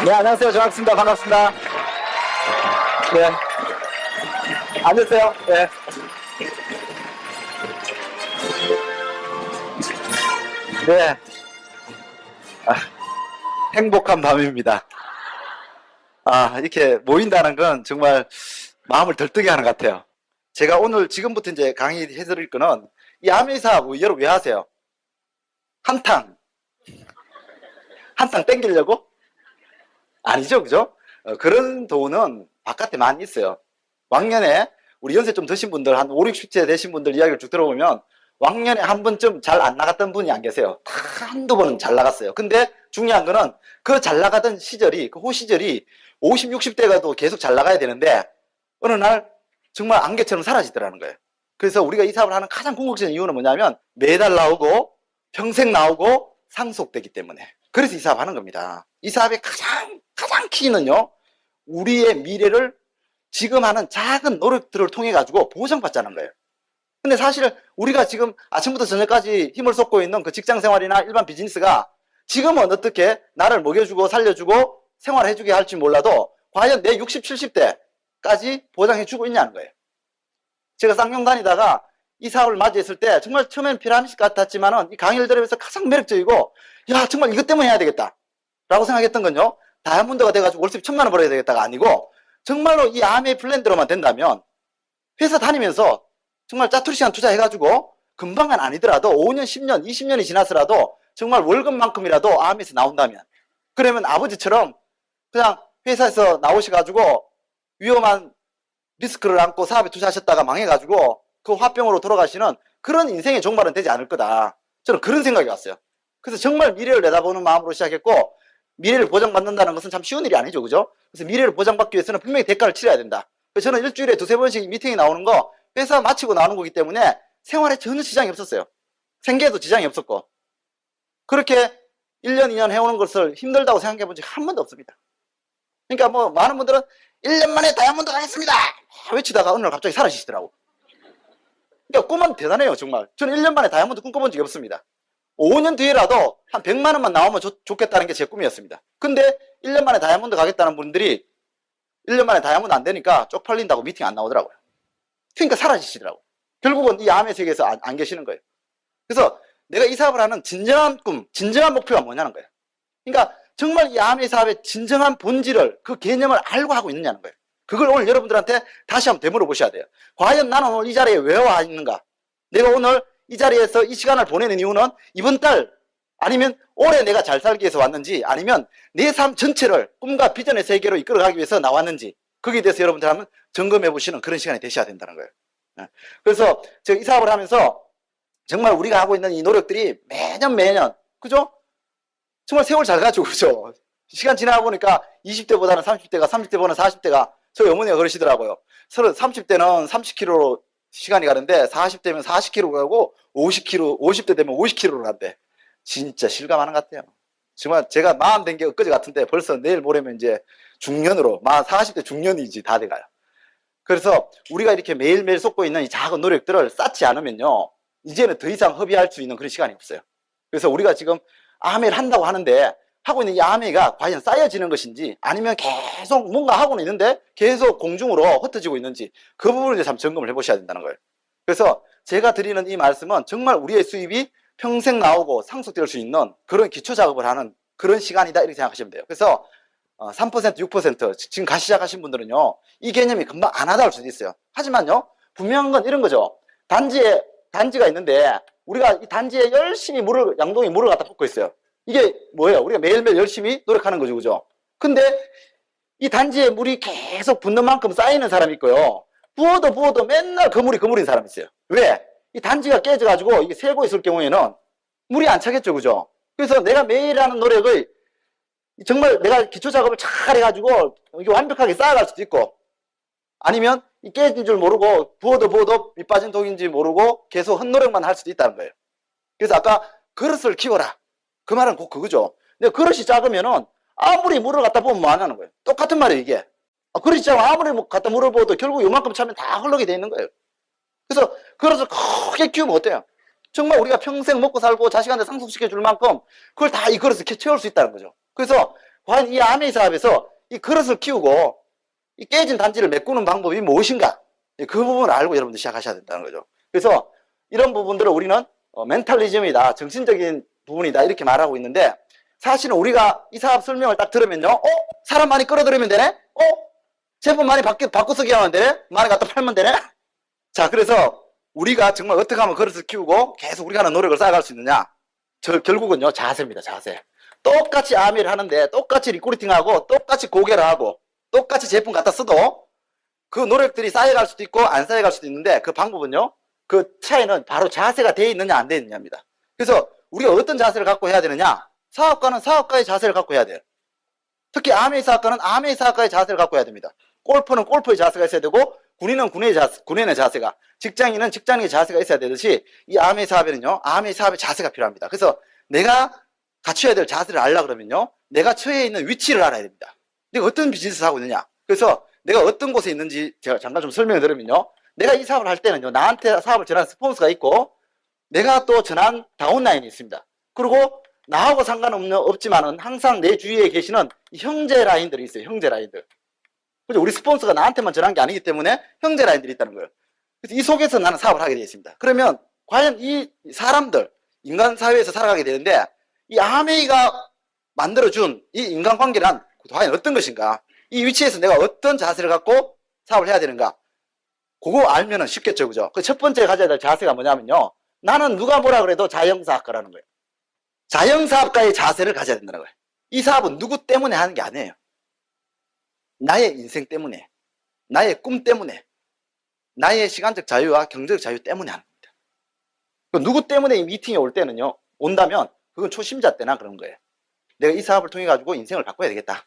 네, 안녕하세요. 정학수입니다. 반갑습니다. 네. 앉으세요. 네. 네. 아, 행복한 밤입니다. 이렇게 모인다는 건 정말 마음을 들뜨게 하는 것 같아요. 제가 오늘 지금부터 이제 강의해드릴 거는 이 아메이사업 여러분 왜 하세요? 한탕 땡기려고? 아니죠, 그죠? 그런 돈은 바깥에 많이 있어요. 왕년에 우리 연세 좀 드신 분들, 한 5, 60세 되신 분들 이야기를 쭉 들어보면 왕년에 한 번쯤 잘 안 나갔던 분이 안 계세요. 다 한두 번은 잘 나갔어요. 근데 중요한 거는 그 잘 나가던 시절이, 그 시절이 50, 60대가도 계속 잘 나가야 되는데 어느 날 정말 안개처럼 사라지더라는 거예요. 그래서 우리가 이 사업을 하는 가장 궁극적인 이유는 뭐냐면 매달 나오고 평생 나오고 상속되기 때문에. 그래서 이 사업 하는 겁니다. 이 사업의 가장 키는요, 우리의 미래를 지금 하는 작은 노력들을 통해 가지고 보장받자는 거예요. 근데 사실 우리가 지금 아침부터 저녁까지 힘을 쏟고 있는 그 직장 생활이나 일반 비즈니스가 지금은 어떻게 나를 먹여주고 살려주고 생활해주게 할지 몰라도 과연 내 60, 70대까지 보장해주고 있냐는 거예요. 제가 쌍용 다니다가 이 사업을 맞이했을 때 정말 처음엔 피라미드 같았지만은 이 강의를 들으면서 가장 매력적이고, 야, 정말 이것 때문에 해야 되겠다 라고 생각했던 건요, 다이아몬드가 돼가지고 월세 1,000만 원 벌어야 되겠다가 아니고 정말로 이 아메이 플랜대로만 된다면 회사 다니면서 정말 짜투리 시간 투자해가지고 금방은 아니더라도 5년, 10년, 20년이 지나서라도 정말 월급만큼이라도 아메이에서 나온다면, 그러면 아버지처럼 그냥 회사에서 나오셔가지고 위험한 리스크를 안고 사업에 투자하셨다가 망해가지고 그 화병으로 돌아가시는 그런 인생의 종말은 되지 않을 거다. 저는 그런 생각이 왔어요. 그래서 정말 미래를 내다보는 마음으로 시작했고, 미래를 보장받는다는 것은 참 쉬운 일이 아니죠, 그죠? 그래서 미래를 보장받기 위해서는 분명히 대가를 치러야 된다. 그래서 저는 일주일에 2~3번씩 미팅이 나오는 거 회사 마치고 나오는 거기 때문에 생활에 전혀 지장이 없었어요. 생계에도 지장이 없었고. 그렇게 1년, 2년 해오는 것을 힘들다고 생각해 본 적이 한 번도 없습니다. 그러니까 뭐 많은 분들은 1년 만에 다이아몬드 가겠습니다 외치다가 어느 날 갑자기 사라지시더라고. 그러니까 꿈은 대단해요, 정말. 저는 1년 만에 다이아몬드 꿈꿔본 적이 없습니다. 5년 뒤에라도 한 100만 원만 나오면 좋겠다는 게 제 꿈이었습니다. 근데 1년 만에 다이아몬드 가겠다는 분들이 1년 만에 다이아몬드 안 되니까 쪽팔린다고 미팅 안 나오더라고요. 그러니까 사라지시더라고. 결국은 이 암의 세계에서 안 계시는 거예요. 그래서 내가 이 사업을 하는 진정한 꿈, 진정한 목표가 뭐냐는 거예요. 그러니까 정말 이 암의 사업의 진정한 본질을, 그 개념을 알고 하고 있느냐는 거예요. 그걸 오늘 여러분들한테 다시 한번 되물어 보셔야 돼요. 과연 나는 오늘 이 자리에 왜 와 있는가? 내가 오늘 이 자리에서 이 시간을 보내는 이유는 이번 달 아니면 올해 내가 잘 살기 위해서 왔는지, 아니면 내 삶 전체를 꿈과 비전의 세계로 이끌어가기 위해서 나왔는지, 거기에 대해서 여러분들 한번 점검해 보시는 그런 시간이 되셔야 된다는 거예요. 그래서 제가 이 사업을 하면서 정말 우리가 하고 있는 이 노력들이 매년 그죠? 정말 세월 잘 가죠, 그죠? 시간 지나가 보니까 20대보다는 30대가, 30대보다는 40대가, 저희 어머니가 그러시더라고요. 30대는 30km로 시간이 가는데 40대면 40km 가고 50km, 50대 되면 50km로 간대. 진짜 실감하는 것 같아요. 정말 제가 마흔 된 게 엊그제 같은데 벌써 내일 모레면 이제 중년으로, 40대 중년이지 다 돼가요. 그래서 우리가 이렇게 매일매일 쏟고 있는 이 작은 노력들을 쌓지 않으면요, 이제는 더 이상 허비할 수 있는 그런 시간이 없어요. 그래서 우리가 지금 아메를 한다고 하는데, 하고 있는 이 아메가 과연 쌓여지는 것인지, 아니면 계속 뭔가 하고는 있는데 계속 공중으로 흩어지고 있는지, 그 부분을 이제 참 점검을 해보셔야 된다는 거예요. 그래서 제가 드리는 이 말씀은 정말 우리의 수입이 평생 나오고 상속될 수 있는 그런 기초 작업을 하는 그런 시간이다, 이렇게 생각하시면 돼요. 그래서 3%, 6% 지금 시작하신 분들은요, 이 개념이 금방 안 하다 할 수도 있어요. 하지만요, 분명한 건 이런 거죠. 단지가 있는데 우리가 이 단지에 열심히 양동이 물을 갖다 붓고 있어요. 이게 뭐예요? 우리가 매일매일 열심히 노력하는 거죠, 그죠? 근데 이 단지에 물이 계속 붓는 만큼 쌓이는 사람이 있고요, 부어도 맨날 그물인 사람이 있어요. 왜? 이 단지가 깨져가지고 이게 새고 있을 경우에는 물이 안 차겠죠, 그죠? 그래서 내가 매일 하는 노력을 정말 내가 기초 작업을 잘 해가지고 이게 완벽하게 쌓아갈 수도 있고, 아니면 이 깨진 줄 모르고 부어도 밑 빠진 독인지 모르고 계속 헛노력만 할 수도 있다는 거예요. 그래서 아까 그릇을 키워라, 그 말은 꼭 그거죠. 근데 그릇이 작으면은 아무리 물을 갖다 부으면 뭐 하냐는 거예요. 똑같은 말이에요, 이게. 그릇이 작으면 아무리 갖다 물을 부어도 결국 요만큼 차면 다 흘러게 돼 있는 거예요. 그래서 그릇을 크게 키우면 어때요? 정말 우리가 평생 먹고 살고 자식한테 상속시켜 줄 만큼 그걸 다 이 그릇을 채울 수 있다는 거죠. 그래서 과연 이 아메이 사업에서 이 그릇을 키우고 이 깨진 단지를 메꾸는 방법이 무엇인가? 그 부분을 알고 여러분들 시작하셔야 된다는 거죠. 그래서 이런 부분들을 우리는 멘탈리즘이다, 정신적인 부분이다 이렇게 말하고 있는데, 사실은 우리가 이 사업 설명을 딱 들으면요, 사람 많이 끌어들이면 되네? 제품 많이 바꿔 쓰기 하면 되네? 많이 갖다 팔면 되네? 자, 그래서 우리가 정말 어떻게 하면 그릇을 키우고 계속 우리가 하는 노력을 쌓아갈 수 있느냐? 결국은요, 자세입니다, 자세. 똑같이 아미를 하는데, 똑같이 리크루팅하고, 똑같이 고개를 하고, 똑같이 제품 갖다 써도 그 노력들이 쌓여갈 수도 있고 안 쌓여갈 수도 있는데, 그 방법은요, 그 차이는 바로 자세가 돼 있느냐 안 돼 있느냐입니다. 그래서 우리가 어떤 자세를 갖고 해야 되느냐? 사업가는 사업가의 자세를 갖고 해야 돼요. 특히 아메이 사업가는 아메이 사업가의 자세를 갖고 해야 됩니다. 골프는 골프의 자세가 있어야 되고, 군인은 군인의 자세가, 직장인은 직장인의 자세가 있어야 되듯이 이 아메이 사업에는요, 아메이 사업의 자세가 필요합니다. 그래서 내가 갖춰야 될 자세를 알려고 그러면요, 내가 처해 있는 위치를 알아야 됩니다. 내가 어떤 비즈니스를 하고 있느냐. 그래서 내가 어떤 곳에 있는지 제가 잠깐 좀 설명을 드리면요, 내가 이 사업을 할 때는요, 나한테 사업을 전하는 스폰서가 있고, 내가 또 전한 다운라인이 있습니다. 그리고 나하고 상관없지만은 항상 내 주위에 계시는 형제 라인들이 있어요. 형제 라인들. 그죠? 우리 스폰서가 나한테만 전한 게 아니기 때문에 형제 라인들이 있다는 거예요. 그래서 이 속에서 나는 사업을 하게 되어 있습니다. 그러면 과연 이 사람들, 인간 사회에서 살아가게 되는데, 이 아메이가 만들어준 이 인간관계란 과연 어떤 것인가? 이 위치에서 내가 어떤 자세를 갖고 사업을 해야 되는가? 그거 알면은 쉽겠죠, 그죠? 그 첫 번째 가져야 될 자세가 뭐냐면요, 나는 누가 뭐라 그래도 자영사업가라는 거예요. 자영사업가의 자세를 가져야 된다는 거예요. 이 사업은 누구 때문에 하는 게 아니에요. 나의 인생 때문에, 나의 꿈 때문에, 나의 시간적 자유와 경제적 자유 때문에 하는 겁니다. 누구 때문에 이 미팅에 올 때는요, 온다면 그건 초심자 때나 그런 거예요. 내가 이 사업을 통해 가지고 인생을 바꿔야 되겠다,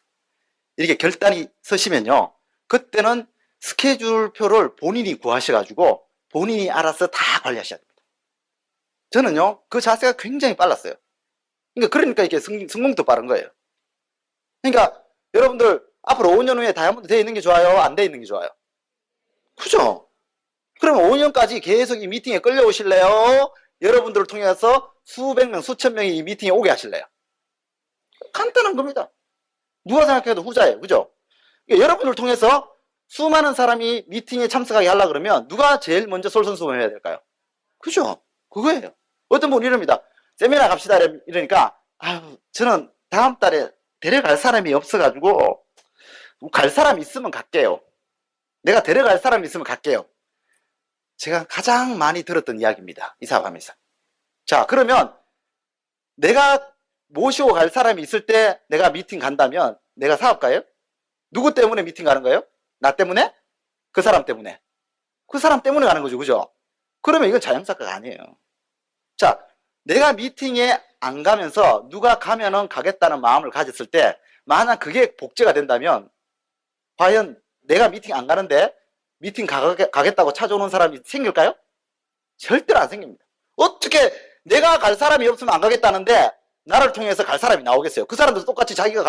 이렇게 결단이 서시면요, 그때는 스케줄표를 본인이 구하셔가지고 본인이 알아서 다 관리하셔야 됩니다. 저는요, 그 자세가 굉장히 빨랐어요. 그러니까 이렇게 성공도 빠른 거예요. 그러니까 여러분들 앞으로 5년 후에 다이아몬드 돼 있는 게 좋아요, 안 돼 있는 게 좋아요? 그죠? 그러면 5년까지 계속 이 미팅에 끌려오실래요? 여러분들을 통해서 수백 명, 수천 명이 이 미팅에 오게 하실래요? 간단한 겁니다. 누가 생각해도 후자예요. 그죠? 그러니까 여러분을 통해서 수많은 사람이 미팅에 참석하게 하려고 그러면 누가 제일 먼저 솔선수범 해야 될까요? 그죠? 그거예요. 어떤 분이 이럽니다. 세미나 갑시다 이러니까, 아유, 저는 다음 달에 데려갈 사람이 없어가지고 갈 사람 있으면 갈게요. 내가 데려갈 사람 있으면 갈게요. 제가 가장 많이 들었던 이야기입니다, 이 사업하면서. 자, 그러면 내가 모시고 갈 사람이 있을 때 내가 미팅 간다면 내가 사업가예요? 누구 때문에 미팅 가는 거예요? 나 때문에? 그 사람 때문에? 그 사람 때문에 가는 거죠, 그죠? 그러면 이건 자영사업가가 아니에요. 자, 내가 미팅에 안 가면서 누가 가면은 가겠다는 마음을 가졌을 때, 만약 그게 복제가 된다면 과연 내가 미팅 안 가는데 미팅 가겠다고 찾아오는 사람이 생길까요? 절대로 안 생깁니다. 어떻게 내가 갈 사람이 없으면 안 가겠다는데 나를 통해서 갈 사람이 나오겠어요? 그 사람도 똑같이 자기가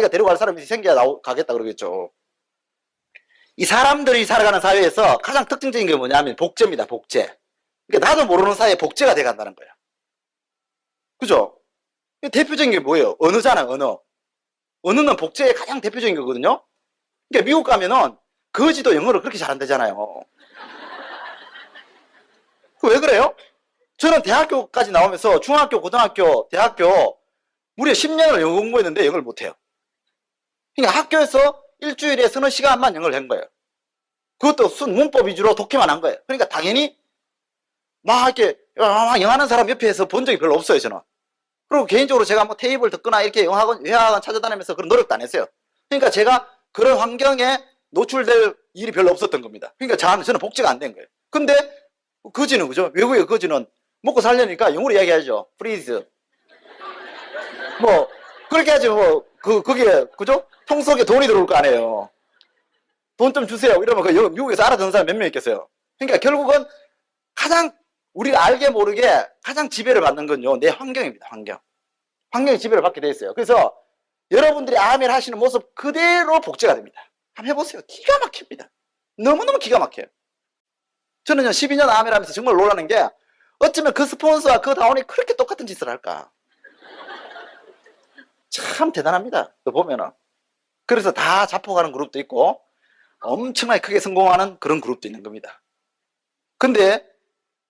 데려갈 사람이 생겨야 가겠다 그러겠죠. 이 사람들이 살아가는 사회에서 가장 특징적인 게 뭐냐면 복제입니다, 복제. 그러니까 나도 모르는 사이에 복제가 돼 간다는 거예요. 그죠? 대표적인 게 뭐예요? 언어잖아요, 언어. 언어는 복제의 가장 대표적인 거거든요. 그러니까 미국 가면은 거지도 영어를 그렇게 잘한다잖아요. 왜 그래요? 저는 대학교까지 나오면서 중학교, 고등학교, 대학교 무려 10년을 영어 공부했는데 영어를 못해요. 그러니까 학교에서 일주일에 서너 시간만 영어를 한 거예요. 그것도 문법 위주로 독해만 한 거예요. 그러니까 당연히 막 이렇게 영어하는 사람 옆에서 본 적이 별로 없어요, 저는. 그리고 개인적으로 제가 뭐 테이블 듣거나 이렇게 영어학원, 회화학원 찾아다니면서 그런 노력도 안 했어요. 그러니까 제가 그런 환경에 노출될 일이 별로 없었던 겁니다. 그러니까 저는 복제가 안 된 거예요. 근데 거지는, 그죠? 외국의 거지는 먹고 살려니까 영어로 이야기하죠. 프리즈. 뭐 그렇게 하지 뭐 거기에, 그죠? 통 속에 돈이 들어올 거 아니에요. 돈 좀 주세요 이러면 그 미국에서 알아듣는 사람 몇 명 있겠어요? 그러니까 결국은 가장 우리가 알게 모르게 가장 지배를 받는 건요, 내 환경입니다. 환경이 지배를 받게 돼 있어요. 그래서 여러분들이 아멘 하시는 모습 그대로 복제가 됩니다. 한번 해보세요. 기가 막힙니다. 너무너무 기가 막혀요. 저는요, 12년 아멘 하면서 정말 놀라는 게, 어쩌면 그 스폰서와 그 다운이 그렇게 똑같은 짓을 할까? 참 대단합니다. 또 보면은. 그래서 다 자폭하는 그룹도 있고 엄청나게 크게 성공하는 그런 그룹도 있는 겁니다. 근데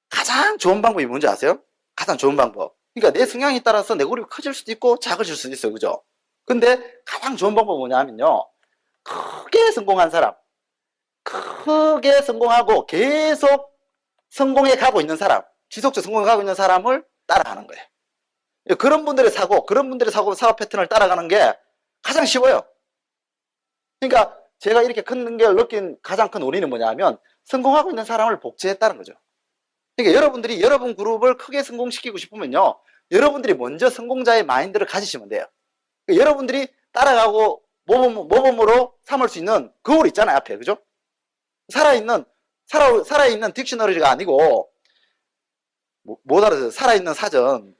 가장 좋은 방법이 뭔지 아세요? 가장 좋은 방법. 그러니까 내 성향에 따라서 내 그룹이 커질 수도 있고 작아질 수도 있어요. 그죠? 근데 가장 좋은 방법은 뭐냐면요. 크게 성공한 사람, 크게 성공하고 계속 성공해 가고 있는 사람, 지속적으로 성공해 가고 있는 사람을 따라가는 거예요. 그런 분들의 사업 패턴을 따라가는 게 가장 쉬워요. 그러니까 제가 이렇게 큰 걸 느낀 가장 큰 원인은 뭐냐면 성공하고 있는 사람을 복제했다는 거죠. 그러니까 여러분들이 여러분 그룹을 크게 성공시키고 싶으면요. 여러분들이 먼저 성공자의 마인드를 가지시면 돼요. 그러니까 여러분들이 따라가고 모범으로 삼을 수 있는 그걸 있잖아요. 앞에. 그죠? 살아있는 딕셔너리가 아니고 못 알아서 살아있는 사전.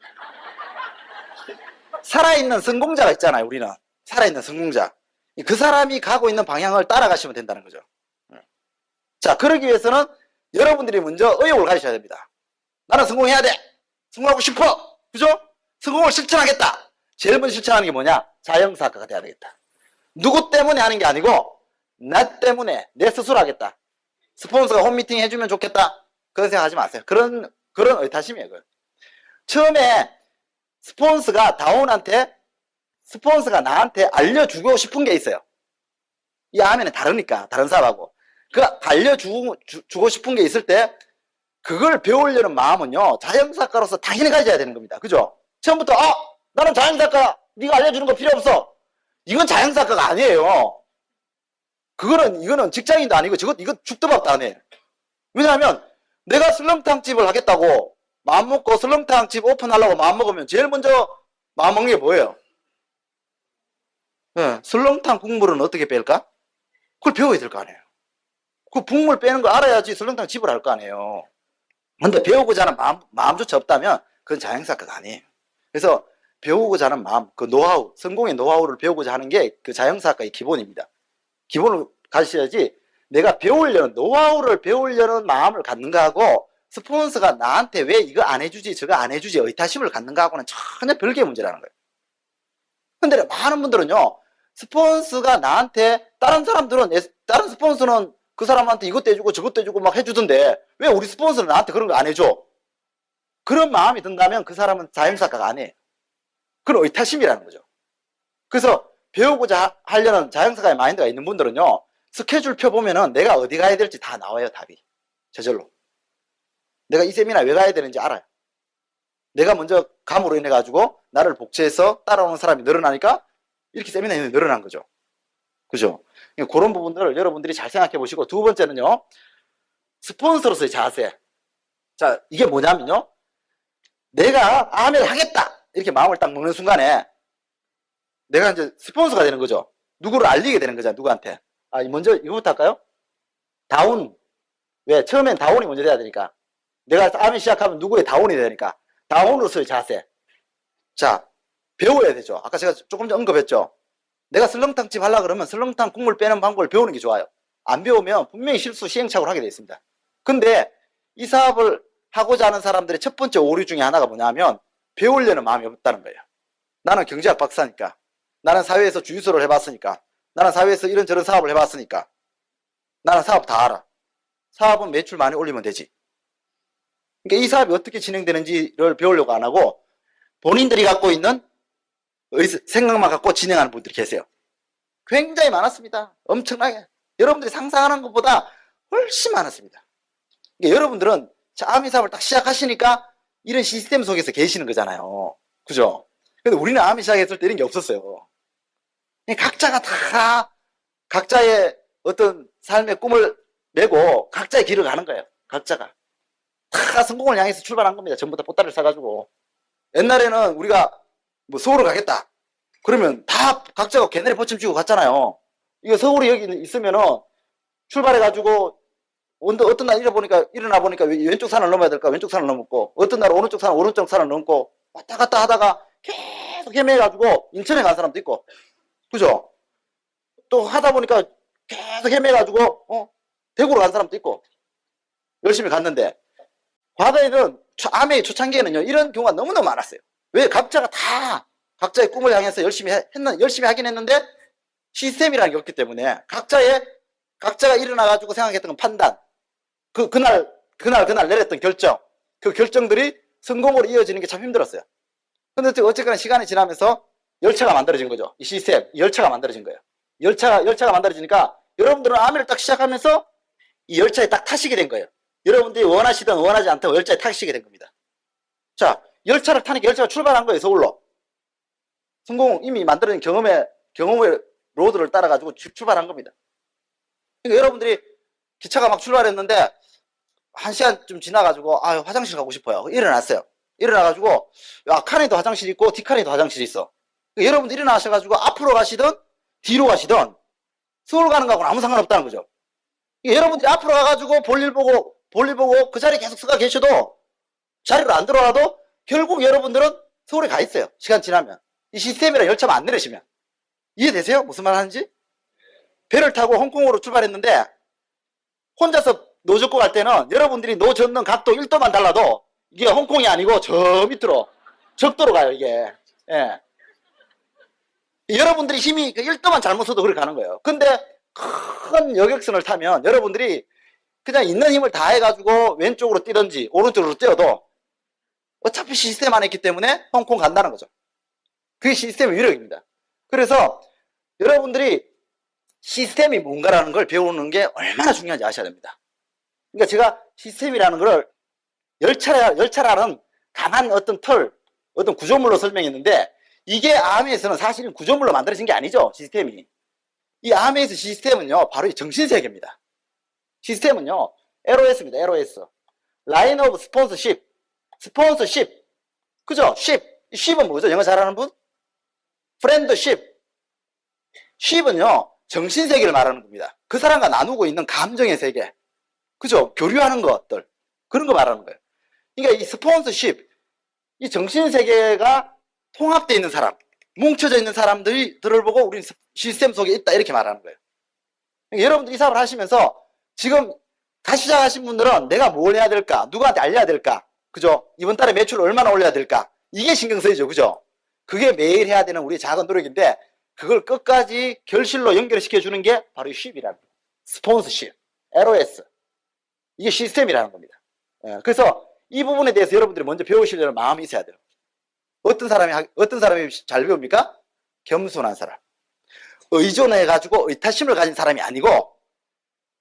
살아있는 성공자가 있잖아요. 우리는. 살아있는 성공자. 그 사람이 가고 있는 방향을 따라가시면 된다는 거죠. 자, 그러기 위해서는 여러분들이 먼저 의욕을 가지셔야 됩니다. 나는 성공해야 돼. 성공하고 싶어. 그죠? 성공을 실천하겠다. 제일 먼저 실천하는 게 뭐냐? 자영사학가가 돼야 되겠다. 누구 때문에 하는 게 아니고 나 때문에 내 스스로 하겠다. 스폰서가 홈미팅 해주면 좋겠다. 그런 생각하지 마세요. 그런 의타심이에요. 그건. 처음에 스폰서가 나한테 알려주고 싶은 게 있어요. 이 화면에 다르니까 다른 사람하고 그 알려주고 싶은 게 있을 때 그걸 배우려는 마음은요 자영사학가로서 당연히 가져야 되는 겁니다. 그죠? 처음부터 나는 자영사학가 네가 알려주는 거 필요 없어. 이건 자영사학가가 아니에요. 이거는 직장인도 아니고 이거 죽도 밥도 안 해. 왜냐하면 내가 설렁탕집을 하겠다고 마음먹고 설렁탕집 오픈하려고 마음먹으면 제일 먼저 마음먹는 게 뭐예요? 네, 설렁탕 국물은 어떻게 뺄까? 그걸 배워야 될 거 아니에요. 그 국물 빼는 거 알아야지 설렁탕 집을 할 거 아니에요. 근데 배우고자 하는 마음조차 없다면 그건 자영사학가가 아니에요. 그래서 배우고자 하는 마음, 그 노하우, 성공의 노하우를 배우고자 하는 게 그 자영사학가의 기본입니다. 기본을 가지셔야지 내가 노하우를 배우려는 마음을 갖는가 하고 스폰서가 나한테 왜 이거 안 해주지 저거 안 해주지 의타심을 갖는가 하고는 전혀 별개의 문제라는 거예요. 근데 많은 분들은요 스폰서가 나한테 다른 스폰서는 그 사람한테 이것도 해주고 저것도 해주고 막 해주던데 왜 우리 스폰서는 나한테 그런 거 안 해줘? 그런 마음이 든다면 그 사람은 자영사학가가 아니에요. 그건 의타심이라는 거죠. 그래서 배우고자 하려는 자영사학가의 마인드가 있는 분들은요 스케줄 펴보면은 내가 어디 가야 될지 다 나와요. 답이 저절로 내가 이 세미나 왜 가야 되는지 알아요. 내가 먼저 감으로 인해 가지고 나를 복제해서 따라오는 사람이 늘어나니까 이렇게 세미나에 늘어난 거죠. 그죠? 그런 부분들을 여러분들이 잘 생각해 보시고 두 번째는요 스폰서로서의 자세. 자, 이게 뭐냐면요 내가 아멘 하겠다 이렇게 마음을 딱 먹는 순간에 내가 이제 스폰서가 되는 거죠. 누구를 알리게 되는 거잖아요. 누구한테. 먼저 이거부터 할까요? 다운. 왜? 처음엔 다운이 먼저 돼야 되니까. 내가 아멘 시작하면 누구의 다운이 되니까. 다운으로서의 자세. 자, 배워야 되죠. 아까 제가 조금 전 언급했죠. 내가 설렁탕집 하려고 그러면 설렁탕 국물 빼는 방법을 배우는 게 좋아요. 안 배우면 분명히 실수, 시행착오를 하게 되어 있습니다. 근데 이 사업을 하고자 하는 사람들의 첫 번째 오류 중에 하나가 뭐냐면 배우려는 마음이 없다는 거예요. 나는 경제학 박사니까. 나는 사회에서 주유소를 해봤으니까. 나는 사회에서 이런저런 사업을 해봤으니까. 나는 사업 다 알아. 사업은 매출 많이 올리면 되지. 그러니까 이 사업이 어떻게 진행되는지를 배우려고 안 하고 본인들이 갖고 있는 생각만 갖고 진행하는 분들이 계세요. 굉장히 많았습니다. 엄청나게. 여러분들이 상상하는 것보다 훨씬 많았습니다. 그러니까 여러분들은 아미 사업을 딱 시작하시니까 이런 시스템 속에서 계시는 거잖아요. 그죠? 근데 우리는 아미 시작했을 때 이런 게 없었어요. 각자가 다 각자의 어떤 삶의 꿈을 메고 각자의 길을 가는 거예요. 각자가. 다 성공을 향해서 출발한 겁니다. 전부 다 보따리를 사가지고. 옛날에는 우리가 뭐 서울을 가겠다. 그러면 다 각자가 개나리 포침 쥐고 갔잖아요. 이거 서울이 여기 있으면은 출발해가지고 어떤 날 일어나 보니까 왼쪽 산을 넘어야 될까 왼쪽 산을 넘었고 어떤 날 오른쪽 산을 넘고 왔다 갔다 하다가 계속 헤매가지고 인천에 간 사람도 있고 그죠? 또 하다 보니까 계속 헤매가지고 대구로 간 사람도 있고 열심히 갔는데 과거에는 아메의 초창기에는요 이런 경우가 너무너무 많았어요. 왜? 각자가 다 각자의 꿈을 향해서 열심히 하긴 했는데 시스템이라는 게 없기 때문에 각자가 일어나가지고 생각했던 건 판단, 그날 내렸던 결정, 그 결정들이 성공으로 이어지는 게 참 힘들었어요. 근데 어쨌거나 시간이 지나면서 열차가 만들어진 거죠. 이 시스템, 이 열차가 만들어진 거예요. 열차가 만들어지니까 여러분들은 아미를 딱 시작하면서 이 열차에 딱 타시게 된 거예요. 여러분들이 원하시든 원하지 않든 열차에 타시게 된 겁니다. 자, 열차를 타니까 열차가 출발한 거예요, 서울로. 성공 이미 만들어진 경험의 로드를 따라가지고 출발한 겁니다. 그러니까 여러분들이 기차가 막 출발했는데, 1시간 좀 지나가지고, 화장실 가고 싶어요. 일어났어요. 일어나가지고, 칸에도 화장실 있고, 뒷칸에도 화장실이 있어. 그러니까 여러분들 일어나셔가지고, 앞으로 가시든, 뒤로 가시든, 서울 가는 거하고는 아무 상관없다는 거죠. 그러니까 여러분들이 앞으로 가가지고, 볼일 보고, 그 자리에 계속 서가 계셔도, 자리로 안 들어와도, 결국 여러분들은 서울에 가 있어요. 시간 지나면. 이 시스템이랑 열차만 안 내리시면. 이해되세요? 무슨 말 하는지? 배를 타고 홍콩으로 출발했는데, 혼자서 노 젓고 갈 때는 여러분들이 노 젓는 각도 1도만 달라도 이게 홍콩이 아니고 저 밑으로 적도로 가요, 이게. 예. 여러분들이 힘이 1도만 잘못 써도 그렇게 가는 거예요. 근데 큰 여객선을 타면 여러분들이 그냥 있는 힘을 다 해가지고 왼쪽으로 뛰든지 오른쪽으로 뛰어도 어차피 시스템 안에 있기 때문에 홍콩 간다는 거죠. 그게 시스템의 위력입니다. 그래서 여러분들이 시스템이 뭔가라는 걸 배우는 게 얼마나 중요한지 아셔야 됩니다. 그러니까 제가 시스템이라는 걸 열차라는 강한 어떤 어떤 구조물로 설명했는데, 이게 아미에서는 사실은 구조물로 만들어진 게 아니죠, 시스템이. 이 아미에서 시스템은요, 바로 이 정신세계입니다. 시스템은요, LOS입니다, LOS. Line of Sponsorship. 스폰서십. 그죠? ship은 뭐죠? 영어 잘하는 분? friendship. ship은요, 정신세계를 말하는 겁니다. 그 사람과 나누고 있는 감정의 세계. 그죠? 교류하는 것들. 그런 거 말하는 거예요. 그러니까 이 스폰서십, 이 정신세계가 통합되어 있는 사람, 뭉쳐져 있는 사람들을 보고 우리는 시스템 속에 있다, 이렇게 말하는 거예요. 그러니까 여러분들 이 사업을 하시면서 지금 다시 시작하신 분들은 내가 뭘 해야 될까? 누구한테 알려야 될까? 그죠? 이번 달에 매출을 얼마나 올려야 될까? 이게 신경 쓰이죠. 그죠? 그게 매일 해야 되는 우리의 작은 노력인데, 그걸 끝까지 결실로 연결시켜 주는 게 바로 이 쉽이라는 거예요. 스폰서십, LOS. 이게 시스템이라는 겁니다. 그래서 이 부분에 대해서 여러분들이 먼저 배우시려는 마음이 있어야 돼요. 어떤 사람이 잘 배웁니까? 겸손한 사람. 의존해가지고 의타심을 가진 사람이 아니고,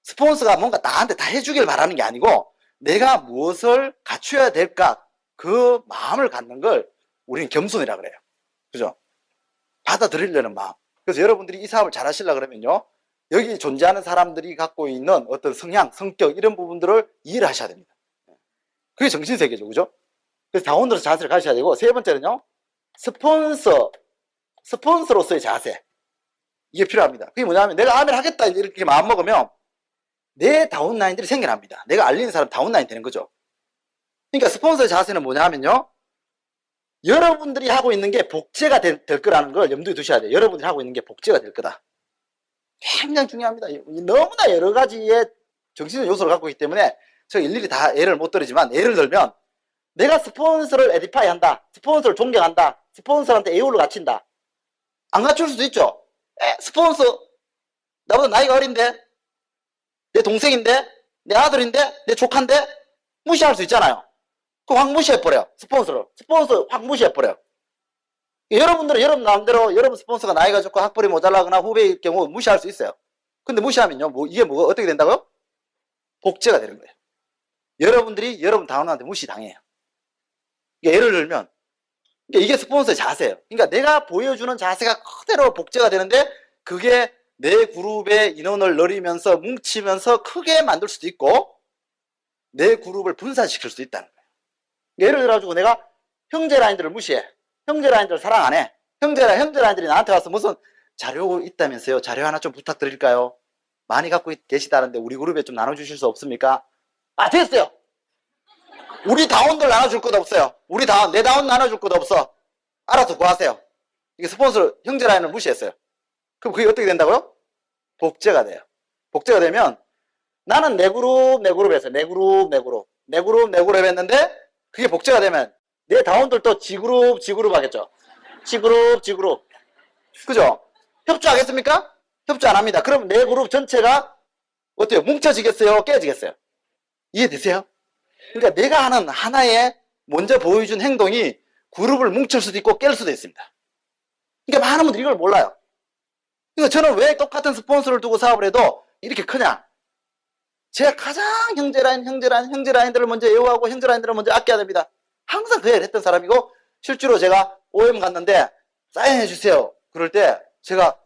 스폰서가 뭔가 나한테 다 해주길 바라는 게 아니고, 내가 무엇을 갖춰야 될까? 그 마음을 갖는 걸 우리는 겸손이라 그래요. 그죠? 받아들이려는 마음. 그래서 여러분들이 이 사업을 잘 하시려고 그러면요, 여기 존재하는 사람들이 갖고 있는 어떤 성향, 성격, 이런 부분들을 이해를 하셔야 됩니다. 그게 정신세계죠. 그죠? 그래서 다운으로서 자세를 가셔야 되고, 세 번째는요, 스폰서로서의 자세. 이게 필요합니다. 그게 뭐냐면, 내가 아멘 하겠다, 이렇게 마음 먹으면, 내 다운라인들이 생겨납니다. 내가 알리는 사람 다운라인 되는 거죠. 그러니까 스폰서의 자세는 뭐냐 하면요, 여러분들이 하고 있는 게 복제가 될 거라는 걸 염두에 두셔야 돼요. 여러분들이 하고 있는 게 복제가 될 거다. 굉장히 중요합니다. 너무나 여러 가지의 정신적 요소를 갖고 있기 때문에 제가 일일이 다 예를 못 들지만, 예를 들면 내가 스폰서를 에디파이 한다, 스폰서를 존경한다, 스폰서한테 애호를 갖춘다. 안 갖출 수도 있죠. 스폰서 나보다 나이가 어린데, 내 동생인데, 내 아들인데, 내 조카인데, 무시할 수 있잖아요. 그거 확 무시해버려요. 스폰서 확 무시해버려요. 여러분들은 여러분 마음대로 여러분 스폰서가 나이가 좋고 학벌이 모자라거나 후배일 경우 무시할 수 있어요. 근데 무시하면요, 이게 뭐가 어떻게 된다고요? 복제가 되는 거예요. 여러분들이 여러분 다운한테 무시당해요. 그러니까 예를 들면, 이게 스폰서의 자세예요. 그러니까 내가 보여주는 자세가 그대로 복제가 되는데, 그게 내 그룹의 인원을 늘리면서 뭉치면서 크게 만들 수도 있고, 내 그룹을 분산시킬 수도 있다는 거예요. 예를 들어가지고 내가 형제 라인들을 무시해. 형제 라인들을 사랑 안 해. 형제 라인들이 나한테 와서 무슨 자료 있다면서요. 자료 하나 좀 부탁드릴까요? 많이 갖고 계시다는데 우리 그룹에 좀 나눠주실 수 없습니까? 됐어요. 우리 다운들 나눠줄 것도 없어요. 내 다운 나눠줄 것도 없어. 알아서 구하세요. 이게 스폰서 형제 라인을 무시했어요. 그럼 그게 어떻게 된다고요? 복제가 돼요. 복제가 되면 나는 내 그룹 했어요. 내 그룹 했는데, 그게 복제가 되면 내 다운들도 지그룹 하겠죠. G그룹, G그룹. 그죠? 협조하겠습니까? 협조 안 합니다. 그럼 내 그룹 전체가 어때요? 뭉쳐지겠어요? 깨지겠어요? 이해되세요? 그러니까 내가 하는 하나의 먼저 보여준 행동이 그룹을 뭉칠 수도 있고 깰 수도 있습니다. 그러니까 많은 분들이 이걸 몰라요. 그러니까 저는 왜 똑같은 스폰서를 두고 사업을 해도 이렇게 크냐? 제가 가장 형제라인들을 먼저 애호하고 형제라인들을 먼저 아껴야 됩니다. 항상 그 얘기를 했던 사람이고, 실제로 제가 OM 갔는데 사인해 주세요. 그럴 때 제가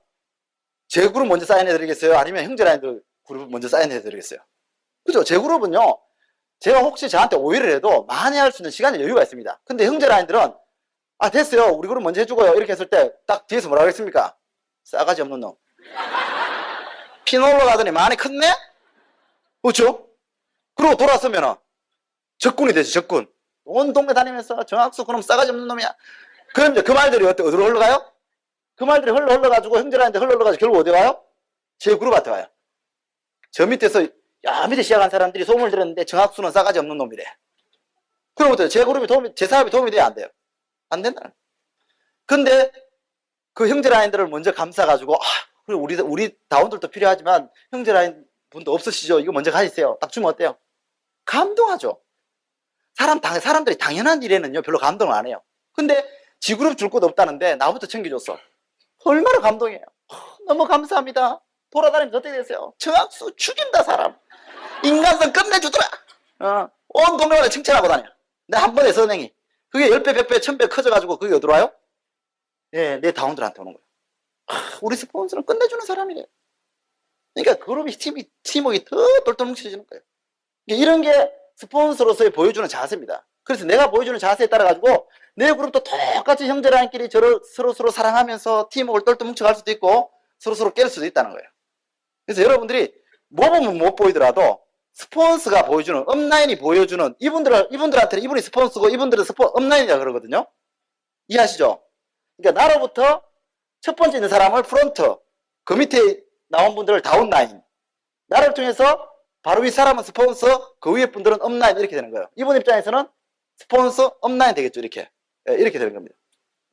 제 그룹 먼저 사인해 드리겠어요? 아니면 형제라인들 그룹 먼저 사인해 드리겠어요? 그죠? 제 그룹은요, 제가 혹시 저한테 오해를 해도 만회할 수 있는 시간이 여유가 있습니다. 근데 형제라인들은 아 됐어요, 우리 그룹 먼저 해주고요, 이렇게 했을 때 딱 뒤에서 뭐라고 했습니까? 싸가지 없는 놈. 피 놀러 가더니 많이 컸네? 그렇죠? 그러고 돌아서면은 적군이 되지, 적군. 온 동네 다니면서 정학수 그놈 싸가지 없는 놈이야. 그럼 이제 그 말들이 어디로 흘러가요? 그 말들이 흘러가지고 형제라는데 흘러가지고 결국 어디 가요? 제 그룹한테 가요. 저 밑에서 밑에 시작한 사람들이 소문을 들었는데 정학수는 싸가지 없는 놈이래. 그러면 제 그룹이 제 사업이 도움이 돼야 안 돼요? 안 된다. 근데 그 형제라인들을 먼저 감싸가지고 그리고 우리 다운들도 필요하지만 형제라인 분도 없으시죠? 이거 먼저 가지세요. 딱 주면 어때요? 감동하죠. 사람들이 당연한 일에는요 별로 감동을 안 해요. 근데 G그룹 줄 것도 없다는데 나부터 챙겨줬어. 얼마나 감동해요. 너무 감사합니다. 돌아다니면서 어떻게 됐어요? 정학수 죽인다 사람. 인간성 끝내주더라. 온 동네마다 칭찬하고 다녀. 내 한 번에 선행이. 그게 10배, 100배, 1000배 커져가지고 그게 어디로 와요? 예, 내 다운들한테 오는 거예요. 우리 스폰서는 끝내주는 사람이래. 그러니까 그룹이 팀워크가 더 똘똘 뭉쳐지는 거예요. 이런 게 스폰서로서의 보여주는 자세입니다. 그래서 내가 보여주는 자세에 따라 가지고 내 그룹도 똑같이 형제라인끼리 서로 사랑하면서 팀워크를 똘똘 뭉쳐갈 수도 있고 서로 깰 수도 있다는 거예요. 그래서 여러분들이 뭐 보면 못 보이더라도 스폰서가 보여주는, 업라인이 보여주는, 이분들한테는 이분이 스폰서고 이분들은 업라인이라고 그러거든요. 이해하시죠? 그러니까 나로부터 첫 번째 있는 사람을 프론트, 그 밑에 나온 분들을 다운라인, 나를 통해서 바로 위 사람은 스폰서, 그 위에 분들은 업라인, 이렇게 되는 거예요. 이분 입장에서는 스폰서, 업라인 되겠죠, 이렇게. 예, 이렇게 되는 겁니다.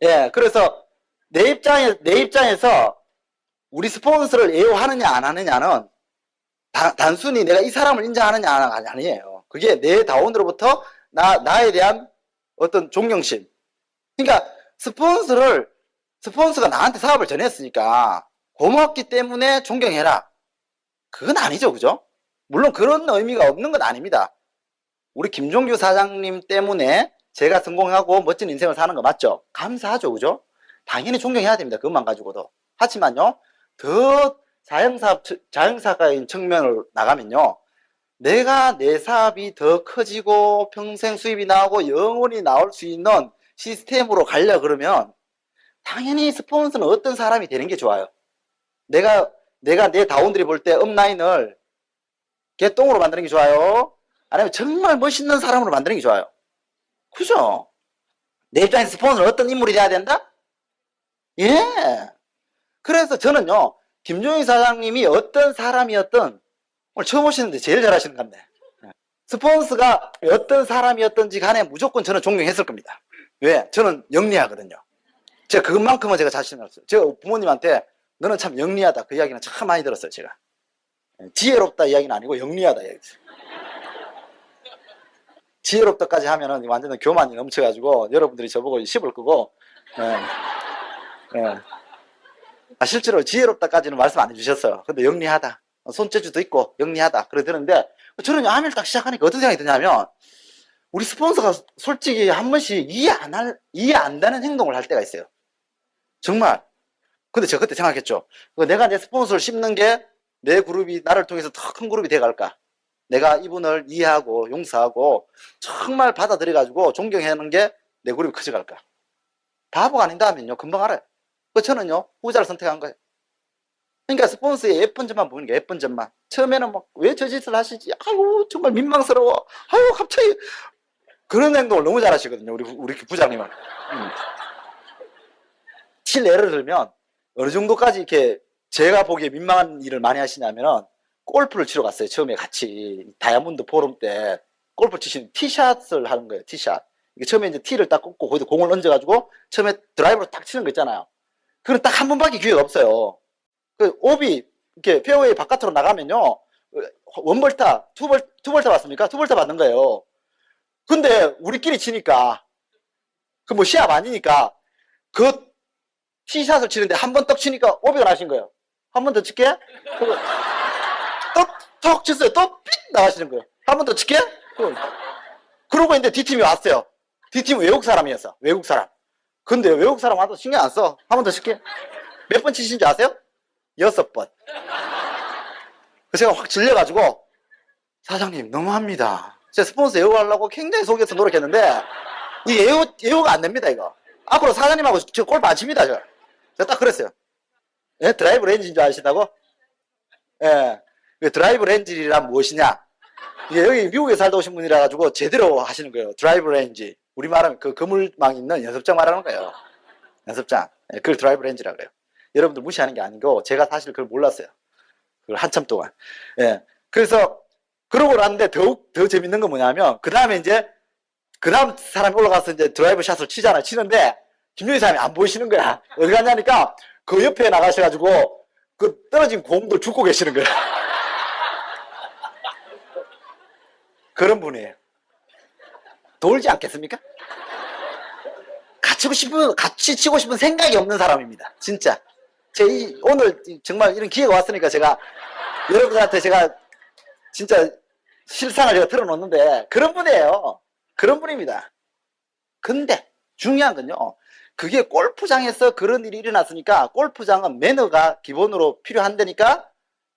예, 그래서 내 입장에서 우리 스폰서를 애호하느냐 안 하느냐는 단순히 내가 이 사람을 인정하느냐 아니에요. 그게 내 다운으로부터 나에 대한 어떤 존경심. 그러니까 스폰서가 나한테 사업을 전했으니까 고맙기 때문에 존경해라. 그건 아니죠, 그죠? 물론 그런 의미가 없는 건 아닙니다. 우리 김종규 사장님 때문에 제가 성공하고 멋진 인생을 사는 거 맞죠? 감사하죠, 그죠? 당연히 존경해야 됩니다. 그것만 가지고도. 하지만요, 더 자영사가인 측면으로 나가면요, 내가 내 사업이 더 커지고 평생 수입이 나오고 영원히 나올 수 있는 시스템으로 가려 그러면 당연히 스폰서는 어떤 사람이 되는 게 좋아요. 내가 내 다운들이 볼 때 업라인을 개똥으로 만드는 게 좋아요? 아니면 정말 멋있는 사람으로 만드는 게 좋아요? 그죠? 내 입장에서 스폰서는 어떤 인물이 돼야 된다? 예. 그래서 저는요, 김종희 사장님이 어떤 사람이었던, 오늘 처음 오시는데 제일 잘하시는 것 같네. 스폰서가 어떤 사람이었던지 간에 무조건 저는 존경했을 겁니다. 왜? 저는 영리하거든요. 제가 그것만큼은 제가 자신이 없어요. 제가 부모님한테 너는 참 영리하다, 그 이야기는 참 많이 들었어요, 제가. 지혜롭다 이야기는 아니고 영리하다 이야기죠. 지혜롭다까지 하면은 완전 교만이 넘쳐가지고 여러분들이 저보고 씹을 거고, 실제로 지혜롭다까지는 말씀 안 해주셨어요. 근데 영리하다, 손재주도 있고 영리하다 그래 드는데, 저는 아미를 딱 시작하니까 어떤 생각이 드냐면, 우리 스폰서가 솔직히 한 번씩 이해 안 되는 행동을 할 때가 있어요. 정말. 근데 제가 그때 생각했죠. 내가 내 스폰서를 씹는 게 내 그룹이 나를 통해서 더 큰 그룹이 돼갈까? 내가 이분을 이해하고 용서하고 정말 받아들여가지고 존경하는 게 내 그룹이 커져갈까? 바보가 아닌다면요, 금방 알아요. 저는요, 후자를 선택한 거예요. 그러니까 스폰서의 예쁜 점만 보는 게, 예쁜 점만. 처음에는 막 왜 저 짓을 하시지? 아유 정말 민망스러워. 아유 갑자기. 그런 행동을 너무 잘하시거든요, 우리 부장님은. 예를 들면 어느 정도까지 이렇게 제가 보기에 민망한 일을 많이 하시냐면은, 골프를 치러 갔어요. 처음에 같이 다이아몬드 포럼 때 골프 치시는 티샷을 하는 거예요. 티샷. 이게 처음에 이제 티를 딱 꽂고 거기다 공을 얹어가지고 처음에 드라이버로 딱 치는 거 있잖아요. 그건 딱 한 번밖에 기회가 없어요. 그 옵이 이렇게 페어웨이 바깥으로 나가면요, 원벌타, 투벌타 맞습니까? 투벌타 맞는 거예요. 근데 우리끼리 치니까 그 뭐 시합 아니니까 그 티샷을 치는데 한 번 떡 치니까 오비가 나신 거예요. 한 번 더 칠게? 톡 쳤어요. 또 삑 나가시는 거예요. 한 번 더 칠게? 그러고 있는데 D팀이 왔어요. D팀은 외국 사람이었어. 외국 사람. 근데 외국 사람 와도 신경 안 써. 한 번 더 칠게? 몇 번 치신지 아세요? 6번. 그래서 제가 확 질려가지고, 사장님, 너무합니다. 제가 스폰서 애호하려고 굉장히 속여서 노력했는데, 이 애호가 안 됩니다, 이거. 앞으로 사장님하고 저 골프 안 칩니다, 저. 제가 딱 그랬어요. 예? 드라이브 렌즈인 줄 아시다고? 예. 드라이브 렌즈란 무엇이냐? 이게 여기 미국에 살다 오신 분이라 가지고 제대로 하시는 거예요. 드라이브 렌즈. 우리 말하면 그 그물망 있는 연습장 말하는 거예요. 연습장. 예, 그걸 드라이브 렌즈라고 해요. 여러분들 무시하는 게 아니고, 제가 사실 그걸 몰랐어요. 그걸 한참 동안. 예. 그래서, 그러고 났는데 더욱 더 재밌는 건 뭐냐면, 그 다음에 이제, 그 다음 사람이 올라가서 이제 드라이브 샷을 치잖아요. 치는데, 김용희 사람이 안 보이시는 거야. 어디 갔냐니까, 그 옆에 나가셔가지고, 그 떨어진 공도 줍고 계시는 거야. 그런 분이에요. 돌지 않겠습니까? 같이 치고 싶은 생각이 없는 사람입니다. 진짜. 오늘 정말 이런 기회가 왔으니까 제가 여러분들한테 제가 진짜 실상을 제가 틀어놓는데 그런 분이에요. 그런 분입니다. 근데 중요한 건요. 그게 골프장에서 그런 일이 일어났으니까 골프장은 매너가 기본으로 필요한다니까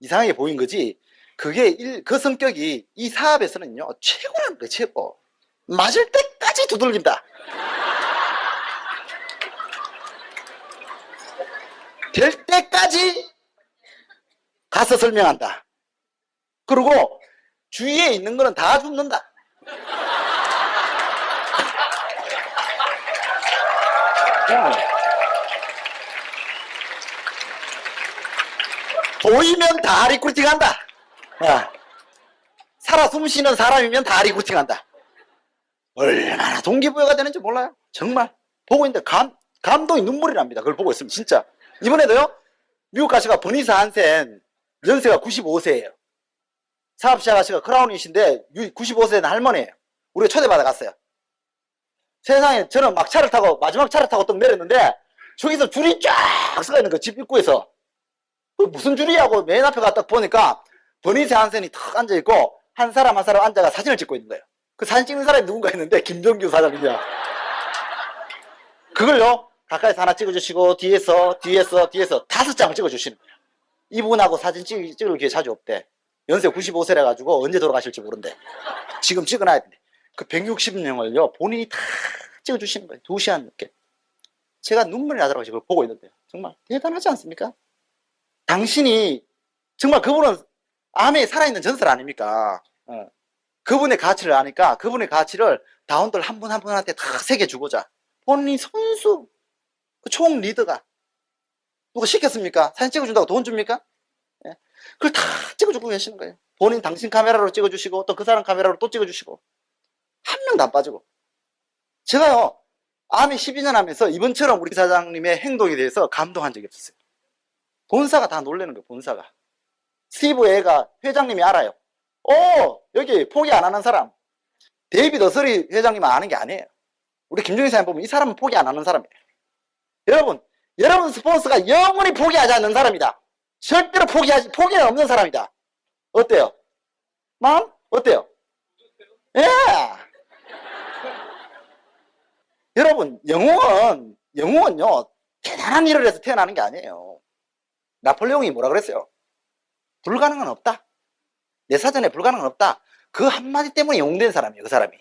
이상하게 보인 거지. 그게 그 성격이 이 사업에서는요. 최고라는 거예요. 최고. 맞을 때까지 두들긴다. 될 때까지 가서 설명한다. 그리고 주위에 있는 거는 다 줍는다. 보이면 다 리크루팅한다. 살아 숨쉬는 사람이면 다 리크루팅한다. 얼마나 동기부여가 되는지 몰라요. 정말 보고 있는데 감동이 눈물이 납니다. 그걸 보고 있으면 진짜. 이번에도요, 미국 가시가 버니사 한센, 연세가 95세예요. 사업시 아가씨가 크라운이신데 95세 된 할머니예요. 우리가 초대받아 갔어요. 세상에, 저는 막 차를 타고 마지막 차를 타고 또 내렸는데 저기서 줄이 쫙 서가 있는 거, 집 입구에서. 무슨 줄이냐고 맨 앞에 갔다 보니까 버니사 한센이 탁 앉아있고 한 사람 앉아가 사진을 찍고 있는 거예요. 그 사진 찍는 사람이 누군가 있는데 김정규 사장이냐. 그걸요, 가까이서 하나 찍어주시고 뒤에서 5장을 찍어주시는 거예요. 이분하고 사진 찍을 기회 자주 없대. 연세 95세라 가지고 언제 돌아가실지 모른대. 지금 찍어놔야 돼. 그 160명을요 본인이 다 찍어주시는 거예요. 2시간 넘게. 제가 눈물이 나더라고요. 그걸 보고 있는데 정말 대단하지 않습니까? 당신이 정말 그분은 암에 살아있는 전설 아닙니까? 그분의 가치를 아니까 그분의 가치를 다운들 한 분 한 분한테 다 새겨주고자 본인이 선수 그 총 리더가 누가 시켰습니까? 사진 찍어준다고 돈 줍니까? 예. 그걸 다 찍어주고 계시는 거예요. 본인 당신 카메라로 찍어주시고 또 그 사람 카메라로 또 찍어주시고 한 명도 안 빠지고. 제가요 암에 12년 하면서 이번처럼 우리 사장님의 행동에 대해서 감동한 적이 없었어요. 본사가 다 놀라는 거예요. 본사가. 스티브 애가 회장님이 알아요. 여기 포기 안 하는 사람 데이비드 어서리 회장님은 아는 게 아니에요. 우리 김종인 사장님 보면 이 사람은 포기 안 하는 사람이에요. 여러분 스폰서가 영원히 포기하지 않는 사람이다. 절대로 포기는 없는 사람이다. 어때요? 마음? 어때요? 예. 여러분, 영웅은요, 대단한 일을 해서 태어나는 게 아니에요. 나폴레옹이 뭐라 그랬어요? 불가능은 없다. 내 사전에 불가능은 없다. 그 한마디 때문에 영웅된 사람이에요, 그 사람이.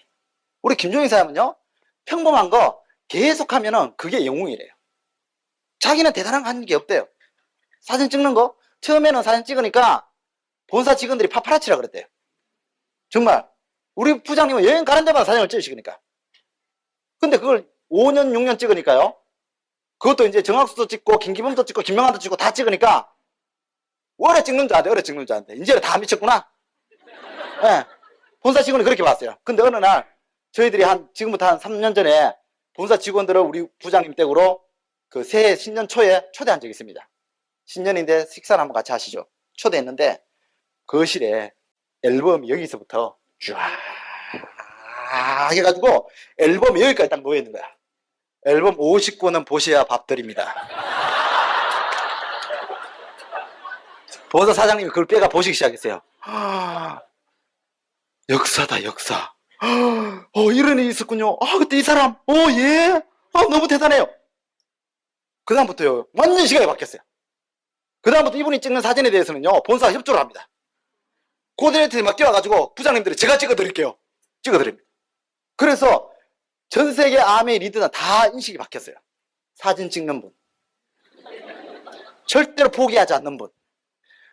우리 김종인 사람은요, 평범한 거 계속하면은 그게 영웅이래요. 자기는 대단한 거 하는 게 없대요. 사진 찍는 거, 처음에는 사진 찍으니까 본사 직원들이 파파라치라 그랬대요. 정말. 우리 부장님은 여행 가는 데마다 사진을 찍으시니까. 근데 그걸 5년, 6년 찍으니까요. 그것도 이제 정학수도 찍고, 김기범도 찍고, 김명환도 찍고 다 찍으니까 오래 찍는 줄 알았는데, 이제는 다 미쳤구나. 네. 본사 직원이 그렇게 봤어요. 근데 어느 날 저희들이 지금부터 한 3년 전에 본사 직원들을 우리 부장님 댁으로 그 새해 신년 초에 초대한 적이 있습니다. 신년인데 식사를 한번 같이 하시죠. 초대했는데 거실에 앨범이 여기서부터 쫙 해가지고 앨범이 여기까지 딱 놓여있는 거야. 앨범 59는 보셔야 밥들입니다. 본사 사장님이 그걸 빼가 보시기 시작했어요. 역사다, 역사. 이런 일이 있었군요. 그때 이 사람, 예. 너무 대단해요. 그다음부터요, 완전 시각이 바뀌었어요. 그다음부터 이분이 찍는 사진에 대해서는요, 본사가 협조를 합니다. 코디네이터에 막 뛰어가지고 부장님들이 제가 찍어드릴게요. 찍어드립니다. 그래서 전 세계 아메이 리더는 다 인식이 바뀌었어요. 사진 찍는 분. 절대로 포기하지 않는 분.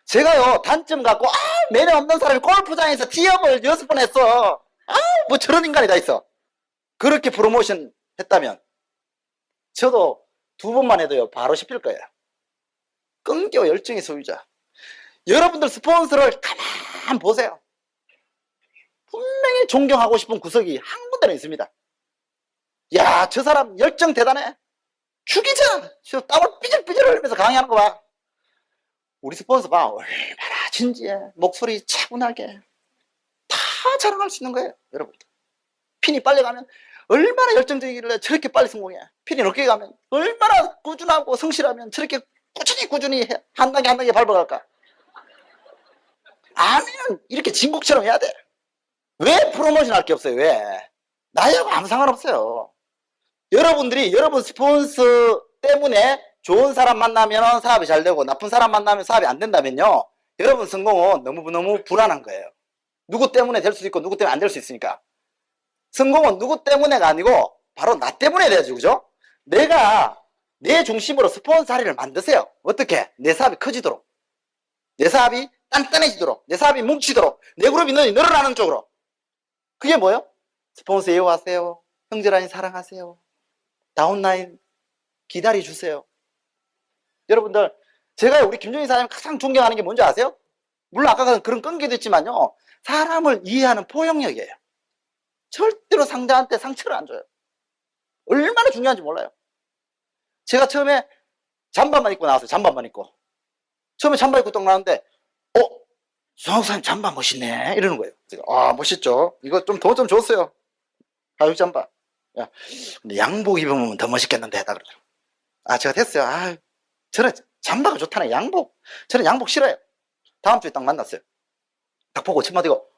제가요, 단점 갖고, 매력 없는 사람이 골프장에서 티업을 6번 했어. 뭐 저런 인간이 다 있어. 그렇게 프로모션 했다면, 저도 2번만 해도요, 바로 씹힐 거예요. 끈기와 열정의 소유자. 여러분들 스폰서를 가만 보세요. 분명히 존경하고 싶은 구석이 한 군데는 있습니다. 야, 저 사람 열정 대단해. 죽이자. 저 땀을 삐질삐질 흘리면서 강의하는 거 봐. 우리 스폰서 봐. 얼마나 진지해. 목소리 차분하게. 다 자랑할 수 있는 거예요, 여러분. 핀이 빨리 가면 얼마나 열정적이길래 저렇게 빨리 성공해. 핀이 늦게 가면 얼마나 꾸준하고 성실하면 저렇게 꾸준히 한 단계 한 단계 밟아갈까. 아니면 이렇게 진국처럼 해야 돼. 왜 프로모션 할 게 없어요? 왜? 나하고 아무 상관없어요. 여러분들이 여러분 스폰서 때문에 좋은 사람 만나면 사업이 잘 되고 나쁜 사람 만나면 사업이 안 된다면요, 여러분 성공은 너무 불안한 거예요. 누구 때문에 될 수 있고 누구 때문에 안 될 수 있으니까. 성공은 누구 때문에가 아니고 바로 나 때문에 돼야지, 그죠? 내가 내 중심으로 스폰서 자리를 만드세요. 어떻게? 내 사업이 커지도록, 내 사업이 단단해지도록, 내 사업이 뭉치도록, 내 그룹이 늘어나는 쪽으로. 그게 뭐예요? 스폰서 예우하세요. 형제라인 사랑하세요. 다운라인 기다려주세요. 여러분들, 제가 우리 김종인 사장님 가장 존경하는 게 뭔지 아세요? 물론 아까 그런 끈기도 있지만요, 사람을 이해하는 포용력이에요. 절대로 상대한테 상처를 안 줘요. 얼마나 중요한지 몰라요. 제가 처음에 잠바만 입고 나왔어요. 잠바만 입고. 처음에 잠바 입고 딱 나왔는데, 정학 사장님 잠바 멋있네. 이러는 거예요. 제가, 멋있죠. 이거 좀 돈 좀 줬어요. 가죽 잠바. 야, 근데 양복 입으면 더 멋있겠는데. 다 그러더라고요. 제가 됐어요. 저는 잠바가 좋다네. 양복. 저는 양복 싫어요. 다음 주에 딱 만났어요. 딱 보고 첫 마디고,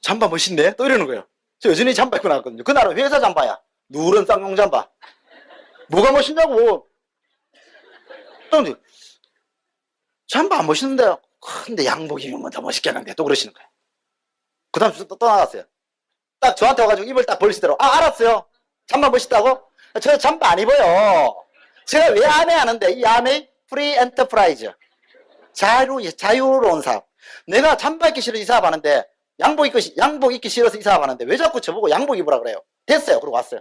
잠바 멋있네. 또 이러는 거예요. 저 여전히 잠바 입고 나왔거든요. 그날은 회사 잠바야. 누런 쌍용 잠바. 뭐가 멋있냐고. 또 잠바 안 멋있는데, 근데 양복 입으면 더 멋있겠는데. 또 그러시는 거예요. 그 다음 주 또 나갔어요. 딱 저한테 와가지고 입을 딱 벌리시더라고. 알았어요. 잠바 멋있다고? 저 잠바 안 입어요. 제가 왜 아메 하는데, 이 아메 프리 엔터프라이즈. 자유로운 사업. 내가 잠바 입기 싫어서 이 사업 하는데, 양복 입기 싫어서 이 사업 하는데, 왜 자꾸 저보고 양복 입으라 그래요? 됐어요. 그러고 왔어요.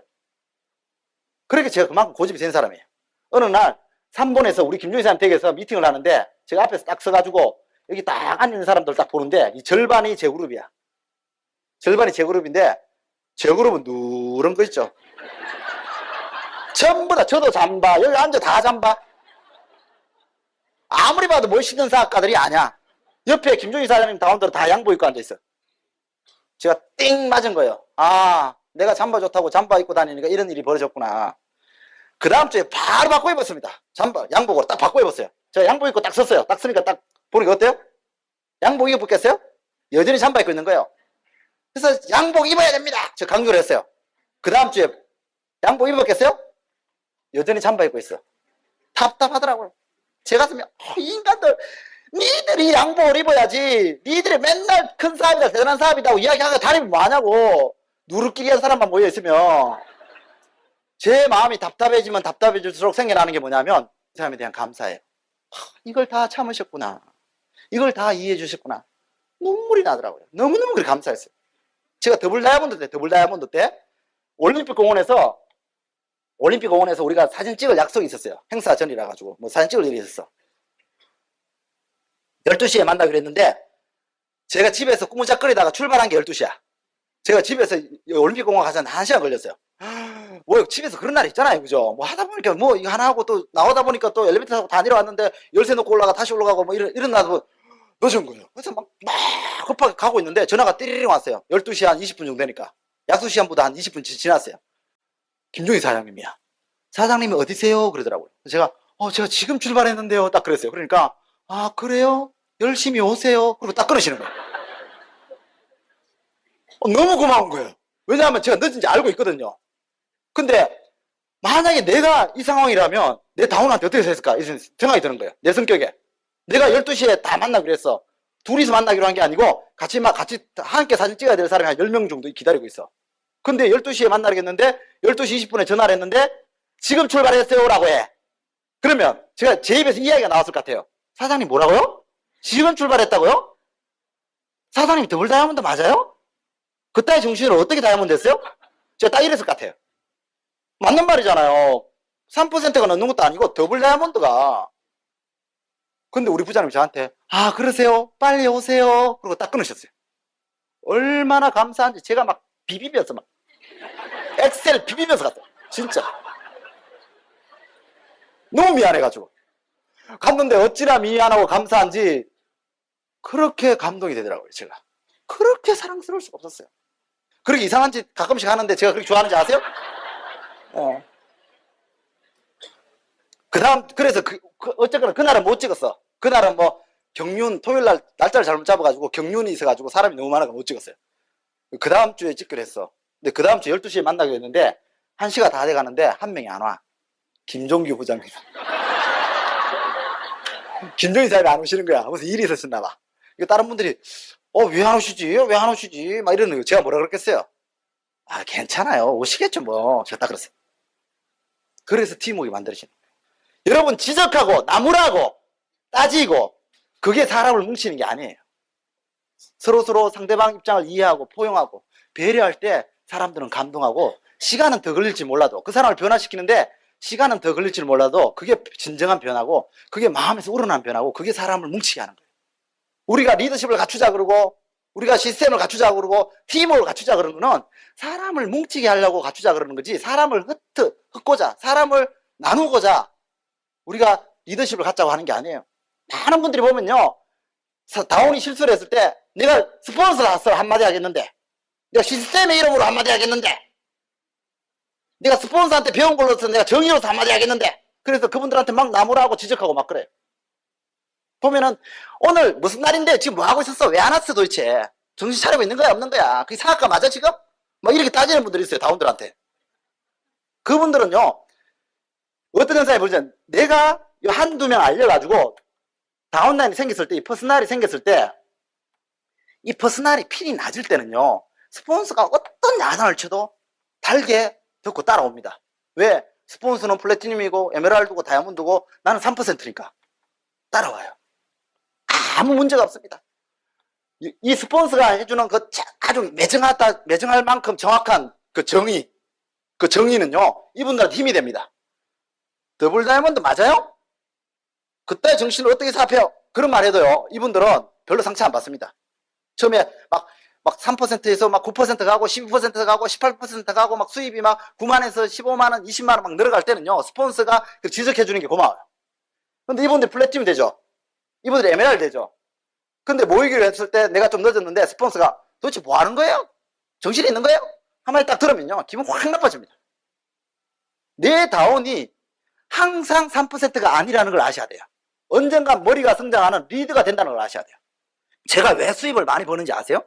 그렇게 제가 그만큼 고집이 센 사람이에요. 어느 날, 3번에서 우리 김종인 사람 댁에서 미팅을 하는데, 제가 앞에서 딱 서가지고, 여기 딱 앉는 사람들 딱 보는데, 이 절반이 제 그룹이야. 절반이 제 그룹인데, 제 그룹은 누런 거 있죠. 전부 다 저도 잠바, 여기 앉아 다 잠바. 아무리 봐도 멋있는 사업가들이 아니야. 옆에 김종인 사장님 가운데로 다 양복 입고 앉아있어. 제가 띵 맞은 거예요. 내가 잠바 좋다고 잠바 입고 다니니까 이런 일이 벌어졌구나. 그 다음 주에 바로 바꿔 입었습니다. 양복으로 딱 바꿔 입었어요. 제가 양복 입고 딱 섰어요. 딱 쓰니까 딱 보니까 어때요? 양복 입었겠어요? 여전히 잠바 입고 있는 거예요. 그래서 양복 입어야 됩니다. 제가 강조를 했어요. 그 다음 주에 양복 입었겠어요? 여전히 잠바 입고 있어. 답답하더라고요. 제 가슴이, 이 인간들, 니들이 양복을 입어야지. 니들이 맨날 큰 사업이다, 대단한 사업이다고 이야기하고 다니면 뭐하냐고. 누르끼리 한 사람만 모여있으면. 제 마음이 답답해지면 답답해질수록 생겨나는 게 뭐냐면, 이 사람에 대한 감사예요. 이걸 다 참으셨구나. 이걸 다 이해해 주셨구나. 눈물이 나더라고요. 너무너무 그렇게 감사했어요. 제가 더블 다이아몬드 때 올림픽공원에서 우리가 사진 찍을 약속이 있었어요. 행사 전이라 가지고 뭐 사진 찍을 일이 있었어. 12시에 만나기로 했는데 제가 집에서 꾸무작거리다가 출발한 게 12시야. 제가 집에서 올림픽공원 가서 한 1시간 걸렸어요. 뭐 집에서 그런 날 있잖아요, 그죠? 뭐 하다 보니까 뭐 이거 하나 하고 또 나오다 보니까 또 엘리베이터 타고 다 내려왔는데 열쇠 놓고 올라가 다시 올라가고 뭐 이런 나도 늦은 거예요. 그래서 막 급하게 가고 있는데 전화가 띠리링 왔어요. 12시 한 20분 정도 되니까. 약속 시간보다 한 20분 지났어요. 김종희 사장님이야. 사장님이 어디세요? 그러더라고요. 제가 제가 지금 출발했는데요. 딱 그랬어요. 그러니까 아 그래요? 열심히 오세요. 그리고 딱 끊으시는 거예요. 너무 고마운 거예요. 왜냐하면 제가 늦은지 알고 있거든요. 근데 만약에 내가 이 상황이라면 내 다운한테 어떻게 했을까? 이런 생각이 드는 거예요. 내 성격에. 내가 12시에 다 만나기로 했어. 둘이서 만나기로 한 게 아니고 같이 함께 사진 찍어야 될 사람이 한 10명 정도 기다리고 있어. 근데 12시에 만나겠는데 12시 20분에 전화를 했는데 지금 출발했어요 라고 해. 그러면 제가 제 입에서 이야기가 나왔을 것 같아요. 사장님 뭐라고요? 지금 출발했다고요? 사장님 더블 다이아몬드 맞아요? 그따위 정신으로 어떻게 다이아몬드 했어요? 제가 딱 이랬을 것 같아요. 맞는 말이잖아요. 3%가 넘는 것도 아니고 더블 다이아몬드가. 근데 우리 부장님이 저한테 아 그러세요? 빨리 오세요. 그리고 딱 끊으셨어요. 얼마나 감사한지 제가 막 비비면서 막 엑셀 비비면서 갔어요. 진짜 너무 미안해가지고 갔는데 어찌나 미안하고 감사한지 그렇게 감동이 되더라고요. 제가 그렇게 사랑스러울 수가 없었어요. 그렇게 이상한 짓 가끔씩 하는데 제가 그렇게 좋아하는지 아세요? 그 다음 그래서 어쨌거나 그날은 못 찍었어. 그날은 뭐 경륜 토요일날 날짜를 잘못 잡아가지고 경륜이 있어가지고 사람이 너무 많아서 못 찍었어요. 그 다음 주에 찍기로 했어. 근데 그 다음 주 12시에 만나기로 했는데 1시가 다 돼가는데 한 명이 안 와. 김종규 부장님. 김종희 사장님이 안 오시는 거야. 무슨 일이 있었나 봐. 이거 다른 분들이 왜 안 오시지? 왜 안 오시지? 막 이러는 거. 제가 뭐라 그랬겠어요? 아 괜찮아요. 오시겠죠 뭐. 제가 딱 그랬어요. 그래서 팀워크가 만들어지는 거예요. 여러분 지적하고 나무라고 따지고 그게 사람을 뭉치는 게 아니에요. 서로 상대방 입장을 이해하고 포용하고 배려할 때 사람들은 감동하고 시간은 더 걸릴지 몰라도 그 사람을 변화시키는데 시간은 더 걸릴지 몰라도 그게 진정한 변화고 그게 마음에서 우러난 변화고 그게 사람을 뭉치게 하는 거예요. 우리가 리더십을 갖추자 그러고 우리가 시스템을 갖추자 그러고 팀워크를 갖추자 그러는 거는 사람을 뭉치게 하려고 갖추자 그러는 거지 사람을 흩고자 사람을 나누고자 우리가 리더십을 갖자고 하는 게 아니에요. 많은 분들이 보면요 다운이 실수를 했을 때 내가 스폰서라서 한마디 하겠는데 내가 시스템의 이름으로 한마디 하겠는데 내가 스폰서한테 배운 걸로서 내가 정의로서 한마디 하겠는데 그래서 그분들한테 막 나무라고 지적하고 막 그래요. 보면은 오늘 무슨 날인데 지금 뭐 하고 있었어? 왜 안 왔어 도대체? 정신 차리고 있는 거야 없는 거야? 그게 상학과 맞아 지금? 막 이렇게 따지는 분들이 있어요 다운들한테. 그분들은요 어떤 현상이 벌어지냐면 내가 한두 명 알려가지고 다운라인이 생겼을 때 이 퍼스널이 생겼을 때 이 퍼스널이 필이 낮을 때는요 스폰서가 어떤 야단을 쳐도 달게 듣고 따라옵니다. 왜? 스폰서는 플래티늄이고 에메랄드고 다이아몬드고 나는 3%니까 따라와요. 아무 문제가 없습니다. 이 스폰서가 해주는 그 아주 매정할 만큼 정확한 그 정의는요 이분들한테 힘이 됩니다. 더블 다이아몬드 맞아요? 그때 정신을 어떻게 사업해요? 그런 말 해도요 이분들은 별로 상처 안 받습니다. 처음에 막 3%에서 막 9% 가고 12% 가고 18% 가고 막 수입이 막 9만에서 15만원 20만원 막 늘어갈 때는요 스폰서가 지적해 주는 게 고마워요. 근데 이분들이 플래티늄 되죠. 이분들이 에메랄드 되죠. 근데 모이기로 했을 때 내가 좀 늦었는데 스폰서가 도대체 뭐 하는 거예요? 정신이 있는 거예요? 한마디 딱 들으면요 기분 확 나빠집니다. 내 다운이 항상 3%가 아니라는 걸 아셔야 돼요. 언젠가 머리가 성장하는 리드가 된다는 걸 아셔야 돼요. 제가 왜 수입을 많이 버는지 아세요?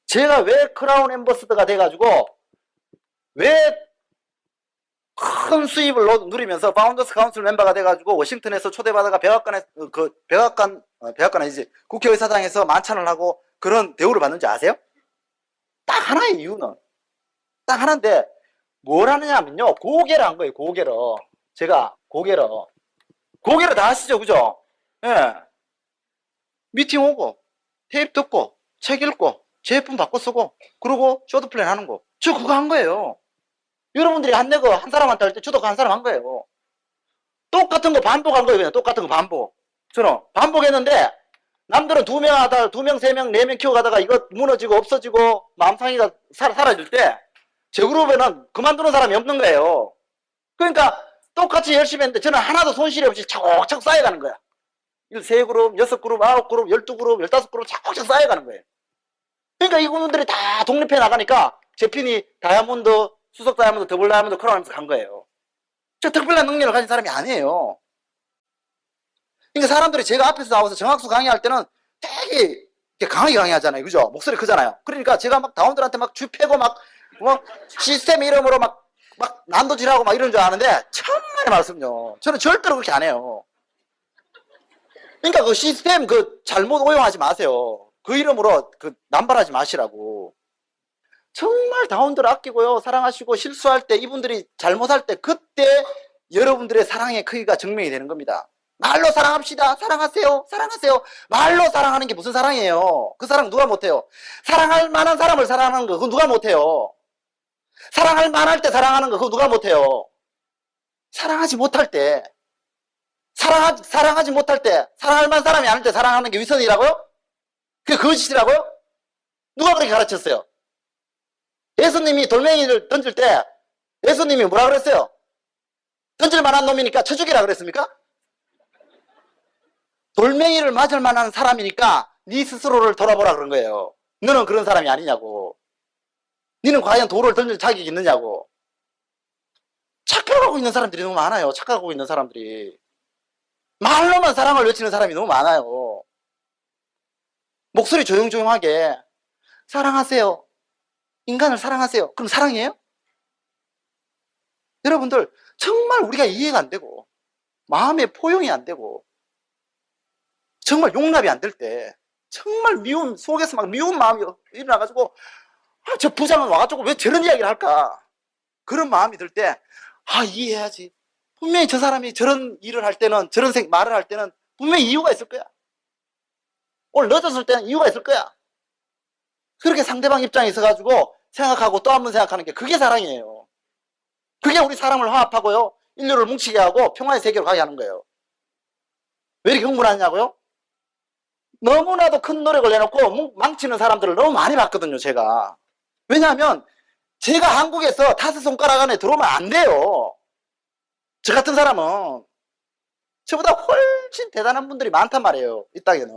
제가 왜 크라운 엠버서더가 돼가지고 왜 큰 수입을 누리면서 파운더스 카운슬 멤버가 돼가지고 워싱턴에서 초대받아가 백악관 아니지 국회의사당에서 만찬을 하고 그런 대우를 받는지 아세요? 딱 하나의 이유는 딱 하나인데 뭘 하느냐면요 고개를 한 거예요. 고개를 제가 고개를 다 하시죠 그죠? 예. 미팅 오고 테이프 듣고 책 읽고 제품 바꿔 쓰고 그리고 쇼트 플랜 하는 거 저 그거 한 거예요. 여러분들이 한 사람한테 할 때 저도 한 사람 한 거예요. 똑같은 거 반복한 거예요. 그냥 똑같은 거 반복. 저는 반복했는데 남들은 2명 하다가 2명, 3명, 4명 키워가다가 이거 무너지고 없어지고 마음상이가 사라질 때 제 그룹에는 그만두는 사람이 없는 거예요. 그러니까 똑같이 열심히 했는데 저는 하나도 손실이 없이 차곡차곡 쌓여가는 거야. 3그룹, 6그룹, 9그룹, 12그룹, 15그룹 차곡차곡 쌓여가는 거예요. 그러니까 이분들이 다 독립해 나가니까 제핀이 다이아몬드, 수석 다이아몬드, 더블 다이아몬드 크라운하면서 간 거예요. 저 특별한 능력을 가진 사람이 아니에요. 그러니까 사람들이 제가 앞에서 나와서 정학수 강의할 때는 되게 강하게 강의하잖아요. 그죠? 목소리 크잖아요. 그러니까 제가 막 다운들한테 막 쥐패고 막 뭐 시스템 이름으로 막 난도질하고 막 이런 줄 아는데 천만의 말씀요. 저는 절대로 그렇게 안 해요. 그러니까 그 시스템 그 잘못 오용하지 마세요. 그 이름으로 그 남발하지 마시라고. 정말 다운들 아끼고요. 사랑하시고 실수할 때 이분들이 잘못할 때 그때 여러분들의 사랑의 크기가 증명이 되는 겁니다. 말로 사랑합시다. 사랑하세요. 사랑하세요. 말로 사랑하는 게 무슨 사랑이에요? 그 사랑 누가 못해요? 사랑할 만한 사람을 사랑하는 거 그거 누가 못해요? 사랑할 만할 때 사랑하는 거 그거 누가 못해요? 사랑하지 못할 때 사랑하지 못할 때 사랑할 만한 사람이 아닐 때 사랑하는 게 위선이라고요? 그게 거짓이라고요? 누가 그렇게 가르쳤어요? 예수님이 돌멩이를 던질 때 예수님이 뭐라 그랬어요? 던질 만한 놈이니까 쳐 죽이라 그랬습니까? 돌멩이를 맞을 만한 사람이니까 네 스스로를 돌아보라 그런 거예요. 너는 그런 사람이 아니냐고. 너는 과연 돌을 던질 자격이 있느냐고. 착각하고 있는 사람들이 너무 많아요. 착각하고 있는 사람들이. 말로만 사랑을 외치는 사람이 너무 많아요. 목소리 조용조용하게 사랑하세요. 인간을 사랑하세요. 그럼 사랑이에요? 여러분들 정말 우리가 이해가 안 되고 마음의 포용이 안 되고 정말 용납이 안 될 때 정말 미움 속에서 막 미운 마음이 일어나가지고 저 부장은 와가지고 왜 저런 이야기를 할까? 그런 마음이 들 때 이해해야지. 분명히 저 사람이 저런 일을 할 때는 저런 말을 할 때는 분명히 이유가 있을 거야. 오늘 늦었을 때는 이유가 있을 거야. 그렇게 상대방 입장에 있어가지고 생각하고 또 한 번 생각하는 게 그게 사랑이에요. 그게 우리 사람을 화합하고요. 인류를 뭉치게 하고 평화의 세계로 가게 하는 거예요. 왜 이렇게 흥분하냐고요? 너무나도 큰 노력을 내놓고 망치는 사람들을 너무 많이 봤거든요, 제가. 왜냐하면 제가 한국에서 5손가락 안에 들어오면 안 돼요. 저 같은 사람은 저보다 훨씬 대단한 분들이 많단 말이에요, 이 땅에는.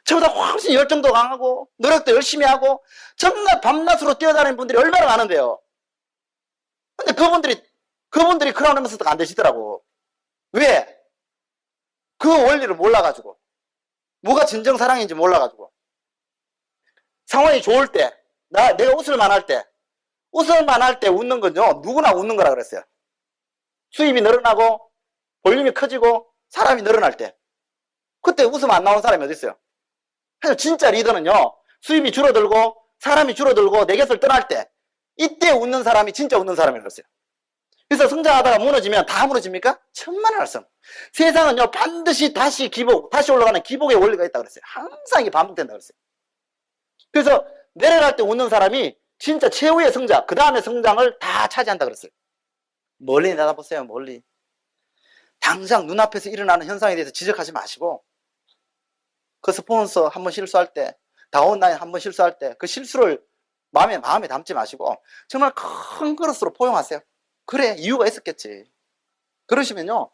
저보다 훨씬 열정도 강하고 노력도 열심히 하고 정말 밤낮으로 뛰어다니는 분들이 얼마나 많은데요. 근데 그분들이 크라운 엠버서더가 안 되시더라고. 왜? 그 원리를 몰라가지고. 뭐가 진정 사랑인지 몰라가지고. 상황이 좋을 때, 내가 웃을만 할 때 웃는 건요, 누구나 웃는 거라 그랬어요. 수입이 늘어나고, 볼륨이 커지고, 사람이 늘어날 때. 그때 웃음 안 나오는 사람이 어디 있어요? 진짜 리더는요, 수입이 줄어들고, 사람이 줄어들고, 내 곁을 떠날 때, 이때 웃는 사람이 진짜 웃는 사람이라고 그랬어요. 그래서 성장하다가 무너지면 다 무너집니까? 천만의 말씀. 세상은요, 반드시 다시 올라가는 기복의 원리가 있다고 그랬어요. 항상 이게 반복된다고 그랬어요. 그래서 내려갈 때 웃는 사람이 진짜 최후의 성장, 그 다음에 성장을 다 차지한다고 그랬어요. 멀리 내다보세요, 멀리. 당장 눈앞에서 일어나는 현상에 대해서 지적하지 마시고, 그 스폰서 한번 실수할 때, 다운라인 한번 실수할 때, 그 실수를 마음에 담지 마시고, 정말 큰 그릇으로 포용하세요. 그래, 이유가 있었겠지. 그러시면요,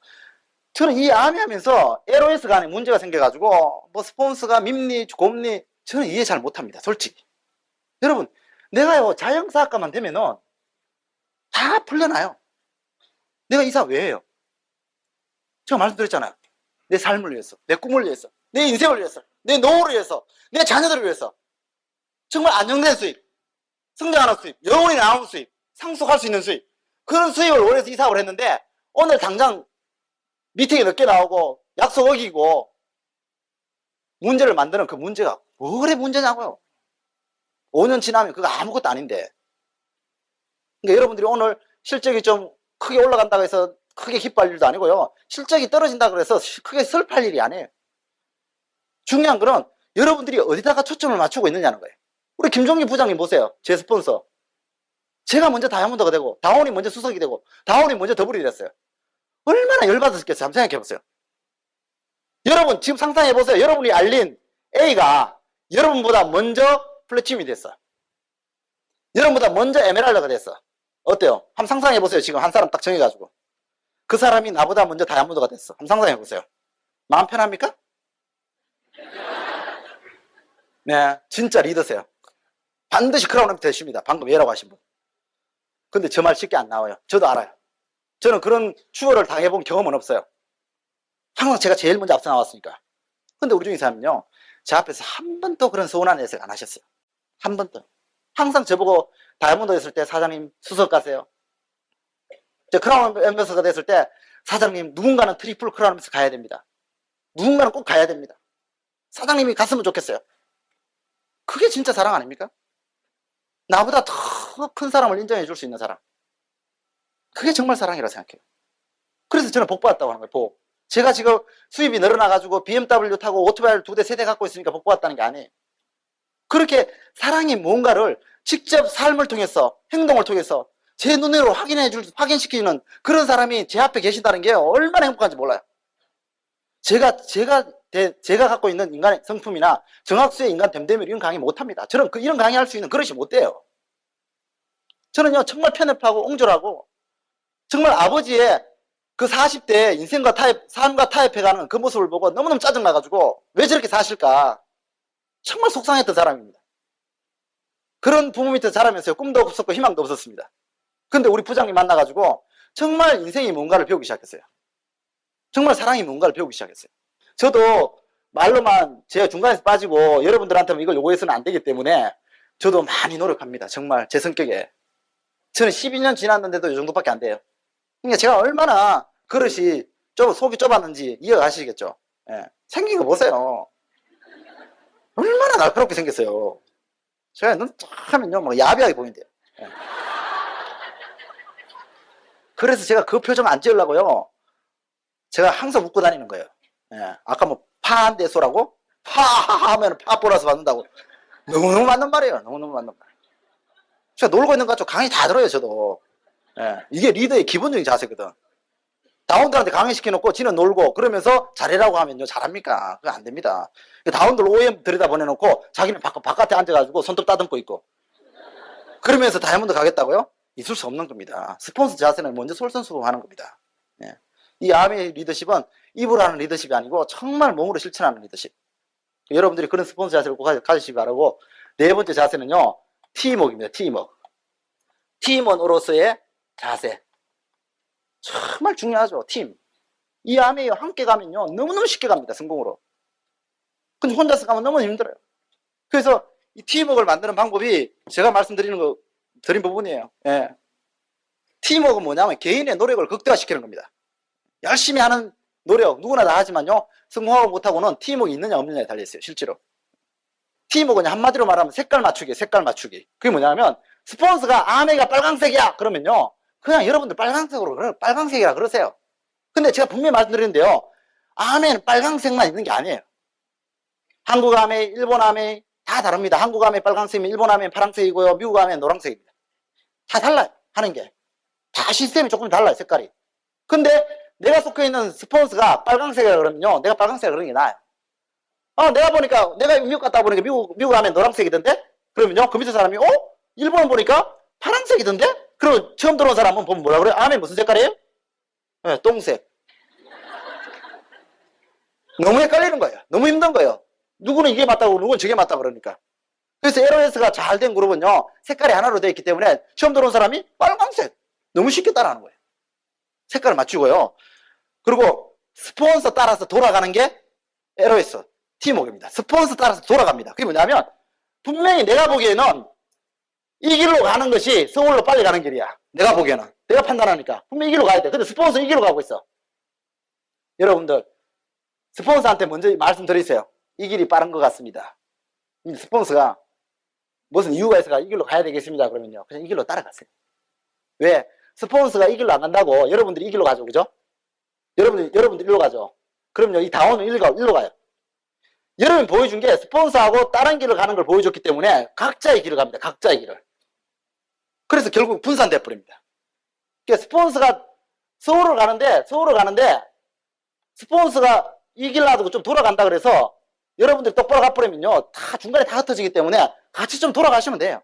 저는 이 암이하면서 LOS 간에 문제가 생겨가지고, 뭐 스폰서가 밉니, 곱니, 저는 이해 잘 못합니다, 솔직히. 여러분, 내가요, 자영사학과만 되면은 다 풀려나요. 내가 이사 왜 해요? 제가 말씀드렸잖아요. 내 삶을 위해서, 내 꿈을 위해서, 내 인생을 위해서, 내 노후를 위해서, 내 자녀들을 위해서. 정말 안정된 수입, 성장하는 수입, 영원히 나오는 수입, 상속할 수 있는 수입. 그런 수입을 원해서 이사를 했는데, 오늘 당장 미팅이 늦게 나오고, 약속 어기고, 문제를 만드는 그 문제가 뭐래 문제냐고요. 5년 지나면 그거 아무것도 아닌데. 그러니까 여러분들이 오늘 실적이 좀 크게 올라간다고 해서 크게 기뻐할 일도 아니고요. 실적이 떨어진다고 해서 크게 슬퍼할 일이 아니에요. 중요한 거는 여러분들이 어디다가 초점을 맞추고 있느냐는 거예요. 우리 김종기 부장님 보세요. 제 스폰서. 제가 먼저 다이아몬드가 되고, 다운이 먼저 수석이 되고, 다운이 먼저 더블이 됐어요. 얼마나 열받았겠어요. 한번 생각해 보세요. 여러분 지금 상상해 보세요. 여러분이 알린 A가 여러분보다 먼저 플래티늄이 됐어. 여러분보다 먼저 에메랄드가 됐어. 어때요? 한번 상상해 보세요. 지금 한 사람 딱 정해가지고 그 사람이 나보다 먼저 다이아몬드가 됐어. 한번 상상해 보세요. 마음 편합니까? 네, 진짜 리더세요. 반드시 크라운 엠퍼 되십니다. 방금 얘라고 하신 분. 근데 저 말 쉽게 안 나와요. 저도 알아요. 저는 그런 추월을 당해본 경험은 없어요. 항상 제가 제일 먼저 앞서 나왔으니까. 근데 우리 중에 사람은요, 제 앞에서 한 번도 그런 서운한 해석 안 하셨어요. 한 번도. 항상 저보고 다이아몬드 됐을 때 사장님 수석 가세요. 저 크라운 엠버서가 됐을 때 사장님 누군가는 트리플 크라운 엠버서 가야 됩니다. 누군가는 꼭 가야 됩니다. 사장님이 갔으면 좋겠어요. 그게 진짜 사랑 아닙니까? 나보다 더 큰 사람을 인정해 줄 수 있는 사람. 그게 정말 사랑이라고 생각해요. 그래서 저는 복 받았다고 하는 거예요. 복. 제가 지금 수입이 늘어나가지고 BMW 타고 오토바이를 2대, 3대 갖고 있으니까 복 받았다는 게 아니에요. 그렇게 사랑이 뭔가를 직접 삶을 통해서, 행동을 통해서 제 눈으로 확인시키는 그런 사람이 제 앞에 계신다는 게 얼마나 행복한지 몰라요. 제가 갖고 있는 인간의 성품이나 정학수의 인간 됨됨이 이런 강의 못합니다. 저는 이런 강의 할 수 있는 그릇이 못 돼요. 저는요, 정말 편협하고 옹졸하고, 정말 아버지의 그 40대 인생과 삶과 타협해가는 그 모습을 보고 너무너무 짜증나가지고, 왜 저렇게 사실까? 정말 속상했던 사람입니다. 그런 부모 밑에 자라면서 꿈도 없었고 희망도 없었습니다. 근데 우리 부장님 만나가지고, 정말 인생이 뭔가를 배우기 시작했어요. 정말 사랑이 뭔가를 배우기 시작했어요. 저도 말로만 제가 중간에서 빠지고 여러분들한테는 이걸 요구해서는 안 되기 때문에 저도 많이 노력합니다. 정말 제 성격에. 저는 12년 지났는데도 이 정도밖에 안 돼요. 그러니까 제가 얼마나 그릇이 속이 좁았는지 이해가시겠죠. 예. 생긴 거 보세요. 얼마나 날카롭게 생겼어요. 제가 눈 딱 하면요, 뭐 야비하게 보인대요. 예. 그래서 제가 그 표정 안 지으려고요. 제가 항상 웃고 다니는 거예요. 예. 아까 뭐 파한대소라고? 파하면 파 보라서 받는다고. 너무너무 맞는 말이에요. 너무너무 맞는 말. 제가 놀고 있는 것 같죠. 강의 다 들어요, 저도. 예. 이게 리더의 기본적인 자세거든. 다운들한테 강의시켜놓고 지는 놀고 그러면서 잘해라고 하면요, 잘합니까? 그거 안 됩니다. 다운들 OM 들여다보내놓고 자기는 바깥에 앉아가지고 손톱 따듬고 있고 그러면서 다이아몬드 가겠다고요? 있을 수 없는 겁니다. 스폰서 자세는 먼저 솔선수범하는 겁니다. 예. 이 아미 리더십은 입으로 하는 리더십이 아니고 정말 몸으로 실천하는 리더십. 여러분들이 그런 스폰서 자세를 꼭 가지시기 바라고, 네 번째 자세는요, 팀워크입니다. 팀원으로서의 자세. 정말 중요하죠. 팀. 이 안에 함께 가면요, 너무너무 쉽게 갑니다. 성공으로. 근데 혼자서 가면 너무 힘들어요. 그래서 이 팀워크를 만드는 방법이 제가 드린 부분이에요. 예. 팀워크는 뭐냐면 개인의 노력을 극대화시키는 겁니다. 열심히 하는 노력, 누구나 다 하지만요, 성공하고 못하고는 팀워크 있느냐 없느냐에 달려있어요. 실제로. 팀워크는 한마디로 말하면 색깔 맞추기. 그게 뭐냐면 스폰서가 아메가 빨강색이야 그러면요, 그냥 여러분들 빨강색이라 그러세요. 근데 제가 분명히 말씀드리는데요, 아메는 빨강색만 있는 게 아니에요. 한국 아메, 일본 아메 다 다릅니다. 한국 아메 빨강색이면 일본 아메 파란색이고요, 미국 아메 노란색입니다. 다 달라요. 하는 게 다 시스템이 조금 달라요. 색깔이. 근데 내가 속해 있는 스폰서가 빨강색이라 그러면요, 내가 빨강색이라 그러는 게 나아요. 내가 미국 갔다 보니까 미국 하면 노란색이던데? 그러면요, 그 밑에 사람이, 일본 보니까 파란색이던데? 그리고 처음 들어온 사람은 보면 뭐라 그래요? 아멘 무슨 색깔이에요? 네, 똥색. 너무 헷갈리는 거예요. 너무 힘든 거예요. 누구는 이게 맞다고, 누구는 저게 맞다 그러니까. 그래서 LOS가 잘 된 그룹은요, 색깔이 하나로 되어 있기 때문에 처음 들어온 사람이 빨간색. 너무 쉽게 따라하는 거예요. 색깔을 맞추고요. 그리고 스폰서 따라서 돌아가는 게 LOS. 팀워크입니다. 스폰서 따라서 돌아갑니다. 그게 뭐냐면, 분명히 내가 보기에는 이 길로 가는 것이 서울로 빨리 가는 길이야. 내가 보기에는. 내가 판단하니까. 분명히 이 길로 가야 돼. 근데 스폰서 이 길로 가고 있어. 여러분들, 스폰서한테 먼저 말씀드리세요. 이 길이 빠른 것 같습니다. 이 스폰서가 무슨 이유가 있어가 이 길로 가야 되겠습니다. 그러면요, 그냥 이 길로 따라가세요. 왜? 스폰서가 이 길로 안 간다고 여러분들이 이 길로 가죠. 그죠? 여러분들 일로 가죠. 그럼요, 이 다운은 일로 가요. 여러분이 보여준 게 스폰서하고 다른 길을 가는 걸 보여줬기 때문에 각자의 길을 갑니다. 각자의 길을. 그래서 결국 분산돼 버립니다. 그러니까 스폰서가 서울을 가는데 스폰서가 이길라도 좀 돌아간다 그래서 여러분들이 똑바로 가버리면요. 다 중간에 다 흩어지기 때문에 같이 좀 돌아가시면 돼요.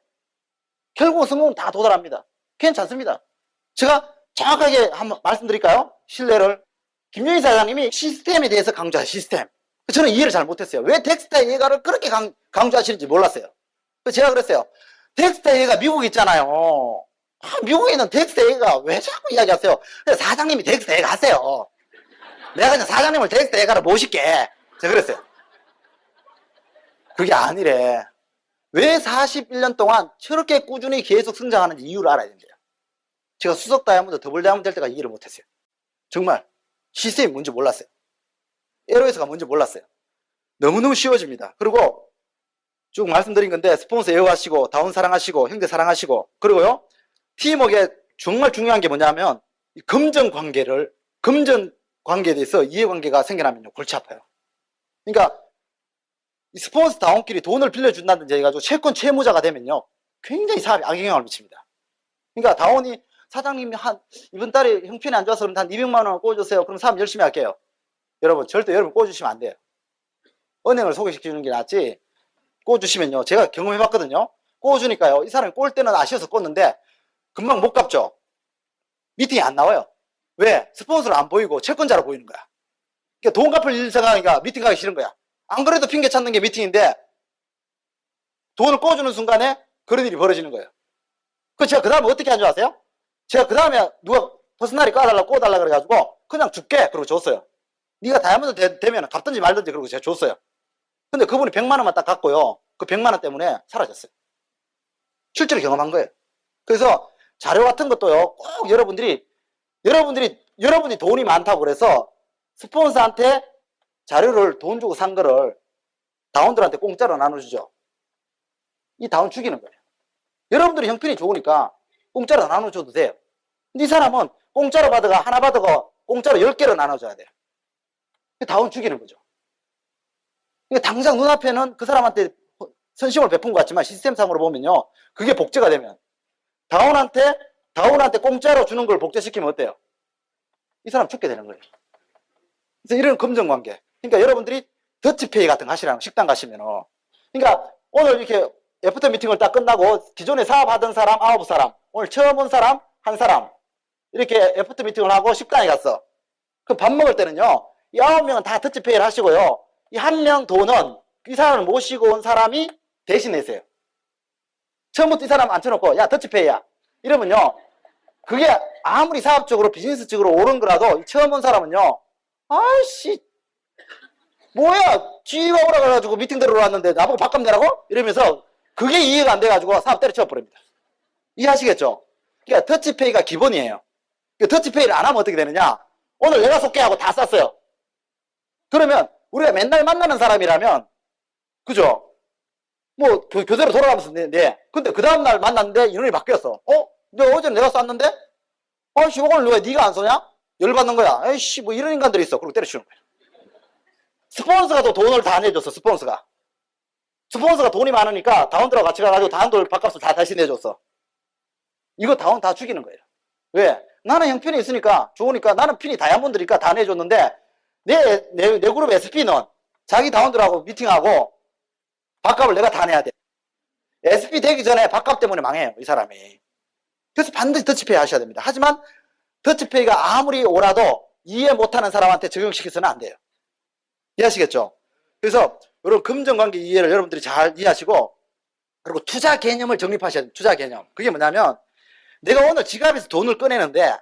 결국은 성공은 다 도달합니다. 괜찮습니다. 제가 정확하게 한번 말씀드릴까요? 신뢰를. 김용희 사장님이 시스템에 대해서 강조한 시스템. 저는 이해를 잘 못했어요. 왜 덱스터 예가를 그렇게 강조하시는지 몰랐어요. 그래서 제가 그랬어요. 덱스터 예가 미국 있잖아요. 미국에 있는 덱스터 예가 왜 자꾸 이야기하세요? 사장님이 덱스터 예가 하세요. 내가 그냥 사장님을 덱스터 예가를 모실게. 제가 그랬어요. 그게 아니래. 왜 41년 동안 저렇게 꾸준히 계속 성장하는지 이유를 알아야 된대요. 제가 수석 다이아몬드, 더블 다이아몬드 될 때가 이해를 못했어요. 정말 시스템이 뭔지 몰랐어요. 에로에서가 뭔지 몰랐어요. 너무너무 쉬워집니다. 그리고 쭉 말씀드린 건데 스폰서 애호하시고 다운 사랑하시고 형제 사랑하시고 그리고요 팀워크에 정말 중요한 게 뭐냐면 금전 관계에 대해서 이해관계가 생겨나면요 골치 아파요. 그러니까 이 스폰서 다운끼리 돈을 빌려준다든지 해가지고 채권 채무자가 되면요 굉장히 사업에 악영향을 미칩니다. 그러니까 다운이 사장님이 이번 달에 형편이 안 좋아서 그럼 한 200만 원 꿔주세요. 그럼 사업 열심히 할게요. 여러분 절대 여러분 꿔주시면 안 돼요. 은행을 소개시켜주는 게 낫지 꿔주시면요 제가 경험해봤거든요. 꿔주니까요 이 사람이 꼴 때는 아쉬워서 꿨는데 금방 못 갚죠. 미팅이 안 나와요. 왜? 스폰서로 안 보이고 채권자로 보이는 거야. 그러니까 돈 갚을 일 생각하니까 미팅 가기 싫은 거야. 안 그래도 핑계 찾는 게 미팅인데 돈을 꿔주는 순간에 그런 일이 벌어지는 거예요. 그 제가 그 다음에 어떻게 한 줄 아세요? 제가 그 다음에 누가 퍼스널이 꿔달라 그래가지고 그냥 줄게 그러고 줬어요. 네가 다이아몬드 되면 갚든지 말든지 그러고 제가 줬어요. 근데 그분이 100만 원만 딱 갚고요. 그 100만 원 때문에 사라졌어요. 실제로 경험한 거예요. 그래서 자료 같은 것도요. 꼭 여러분들이 돈이 많다고 그래서 스폰서한테 자료를 돈 주고 산 거를 다운들한테 공짜로 나눠주죠. 이 다운 죽이는 거예요. 여러분들이 형편이 좋으니까 공짜로 나눠줘도 돼요. 근데 이 사람은 공짜로 받아가 하나 받아가 공짜로 10개로 나눠줘야 돼요. 다운 죽이는 거죠. 그러니까 당장 눈앞에는 그 사람한테 선심을 베푼 것 같지만 시스템상으로 보면요. 그게 복제가 되면 다운한테 공짜로 주는 걸 복제시키면 어때요? 이 사람 죽게 되는 거예요. 그래서 이런 금전관계. 그러니까 여러분들이 더치페이 같은 거 하시라는 식당 가시면 그러니까 오늘 이렇게 애프터 미팅을 딱 끝나고 기존에 사업하던 사람 9사람 오늘 처음 온 사람 1사람 이렇게 애프터 미팅을 하고 식당에 갔어. 그럼 밥 먹을 때는요. 이 9명은 다 더치페이를 하시고요. 이 1명 돈은 이 사람을 모시고 온 사람이 대신 내세요. 처음부터 이 사람 앉혀놓고 야 더치페이야 이러면요. 그게 아무리 사업적으로 비즈니스적으로 옳은 거라도 처음 온 사람은요. 아이씨 뭐야 지가 오라 그래가지고 미팅 들어러 왔는데 나보고 밥값 내라고? 이러면서 그게 이해가 안 돼가지고 사업 때려쳐 버립니다. 이해하시겠죠? 그러니까 더치페이가 기본이에요. 더치페이를 안 하면 어떻게 되느냐. 오늘 내가 속개하고 다 쌌어요. 그러면 우리가 맨날 만나는 사람이라면 그죠? 뭐 교대로 돌아가면서 근데 그 다음날 만났는데 인원이 바뀌었어. 너 어제 내가 쐈는데? 아이씨 오늘 왜 네가 안 쏘냐? 열받는 거야. 아이씨 뭐 이런 인간들이 있어. 그리고 때려치우는 거야. 스폰서가 또 돈을 다 내줬어. 스폰서가 돈이 많으니까 다운들하고 같이 가가지고 다운들 밥값을 다 다시 내줬어. 이거 다운 다 죽이는 거예요. 왜? 나는 형편이 있으니까 좋으니까 나는 핀이 다이아몬드니까 다 내줬는데 내 그룹 SP는 자기 다운들하고 미팅하고 밥값을 내가 다 내야 돼. SP 되기 전에 밥값 때문에 망해요. 이 사람이. 그래서 반드시 더치페이 하셔야 됩니다. 하지만 더치페이가 아무리 오라도 이해 못하는 사람한테 적용시켜서는 안 돼요. 이해하시겠죠? 그래서 이런 금전관계 이해를 여러분들이 잘 이해하시고 그리고 투자 개념을 정립하셔야 돼요. 투자 개념. 그게 뭐냐면 내가 오늘 지갑에서 돈을 꺼내는데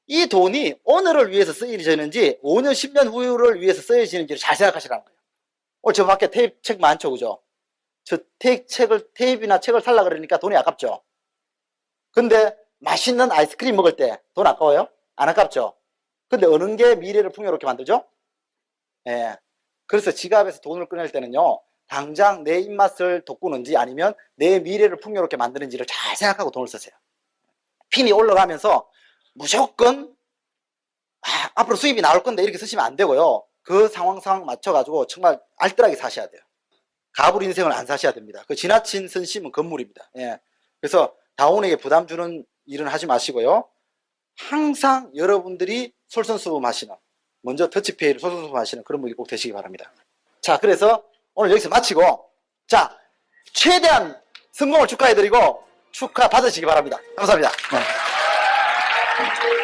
이 돈이 오늘을 위해서 쓰여지는지 5년, 10년 후를 위해서 쓰여지는지를 잘 생각하시라는 거예요. 오늘 저 밖에 테이프 책 많죠, 그죠? 저 테이프나 책을 살라 그러니까 돈이 아깝죠? 근데 맛있는 아이스크림 먹을 때 돈 아까워요? 안 아깝죠? 근데 어느 게 미래를 풍요롭게 만들죠? 예. 그래서 지갑에서 돈을 꺼낼 때는요, 당장 내 입맛을 돋구는지 아니면 내 미래를 풍요롭게 만드는지를 잘 생각하고 돈을 쓰세요. 핀이 올라가면서 무조건 앞으로 수입이 나올 건데 이렇게 쓰시면 안 되고요. 그 상황 맞춰가지고 정말 알뜰하게 사셔야 돼요. 가불 인생을 안 사셔야 됩니다. 그 지나친 선심은 건물입니다. 예. 그래서 다운에게 부담 주는 일은 하지 마시고요. 항상 여러분들이 솔선수범하시는 먼저 터치페이를 소송소송하시는 그런 분이 꼭 되시기 바랍니다. 자, 그래서 오늘 여기서 마치고, 자, 최대한 성공을 축하해드리고 축하 받으시기 바랍니다. 감사합니다. 네.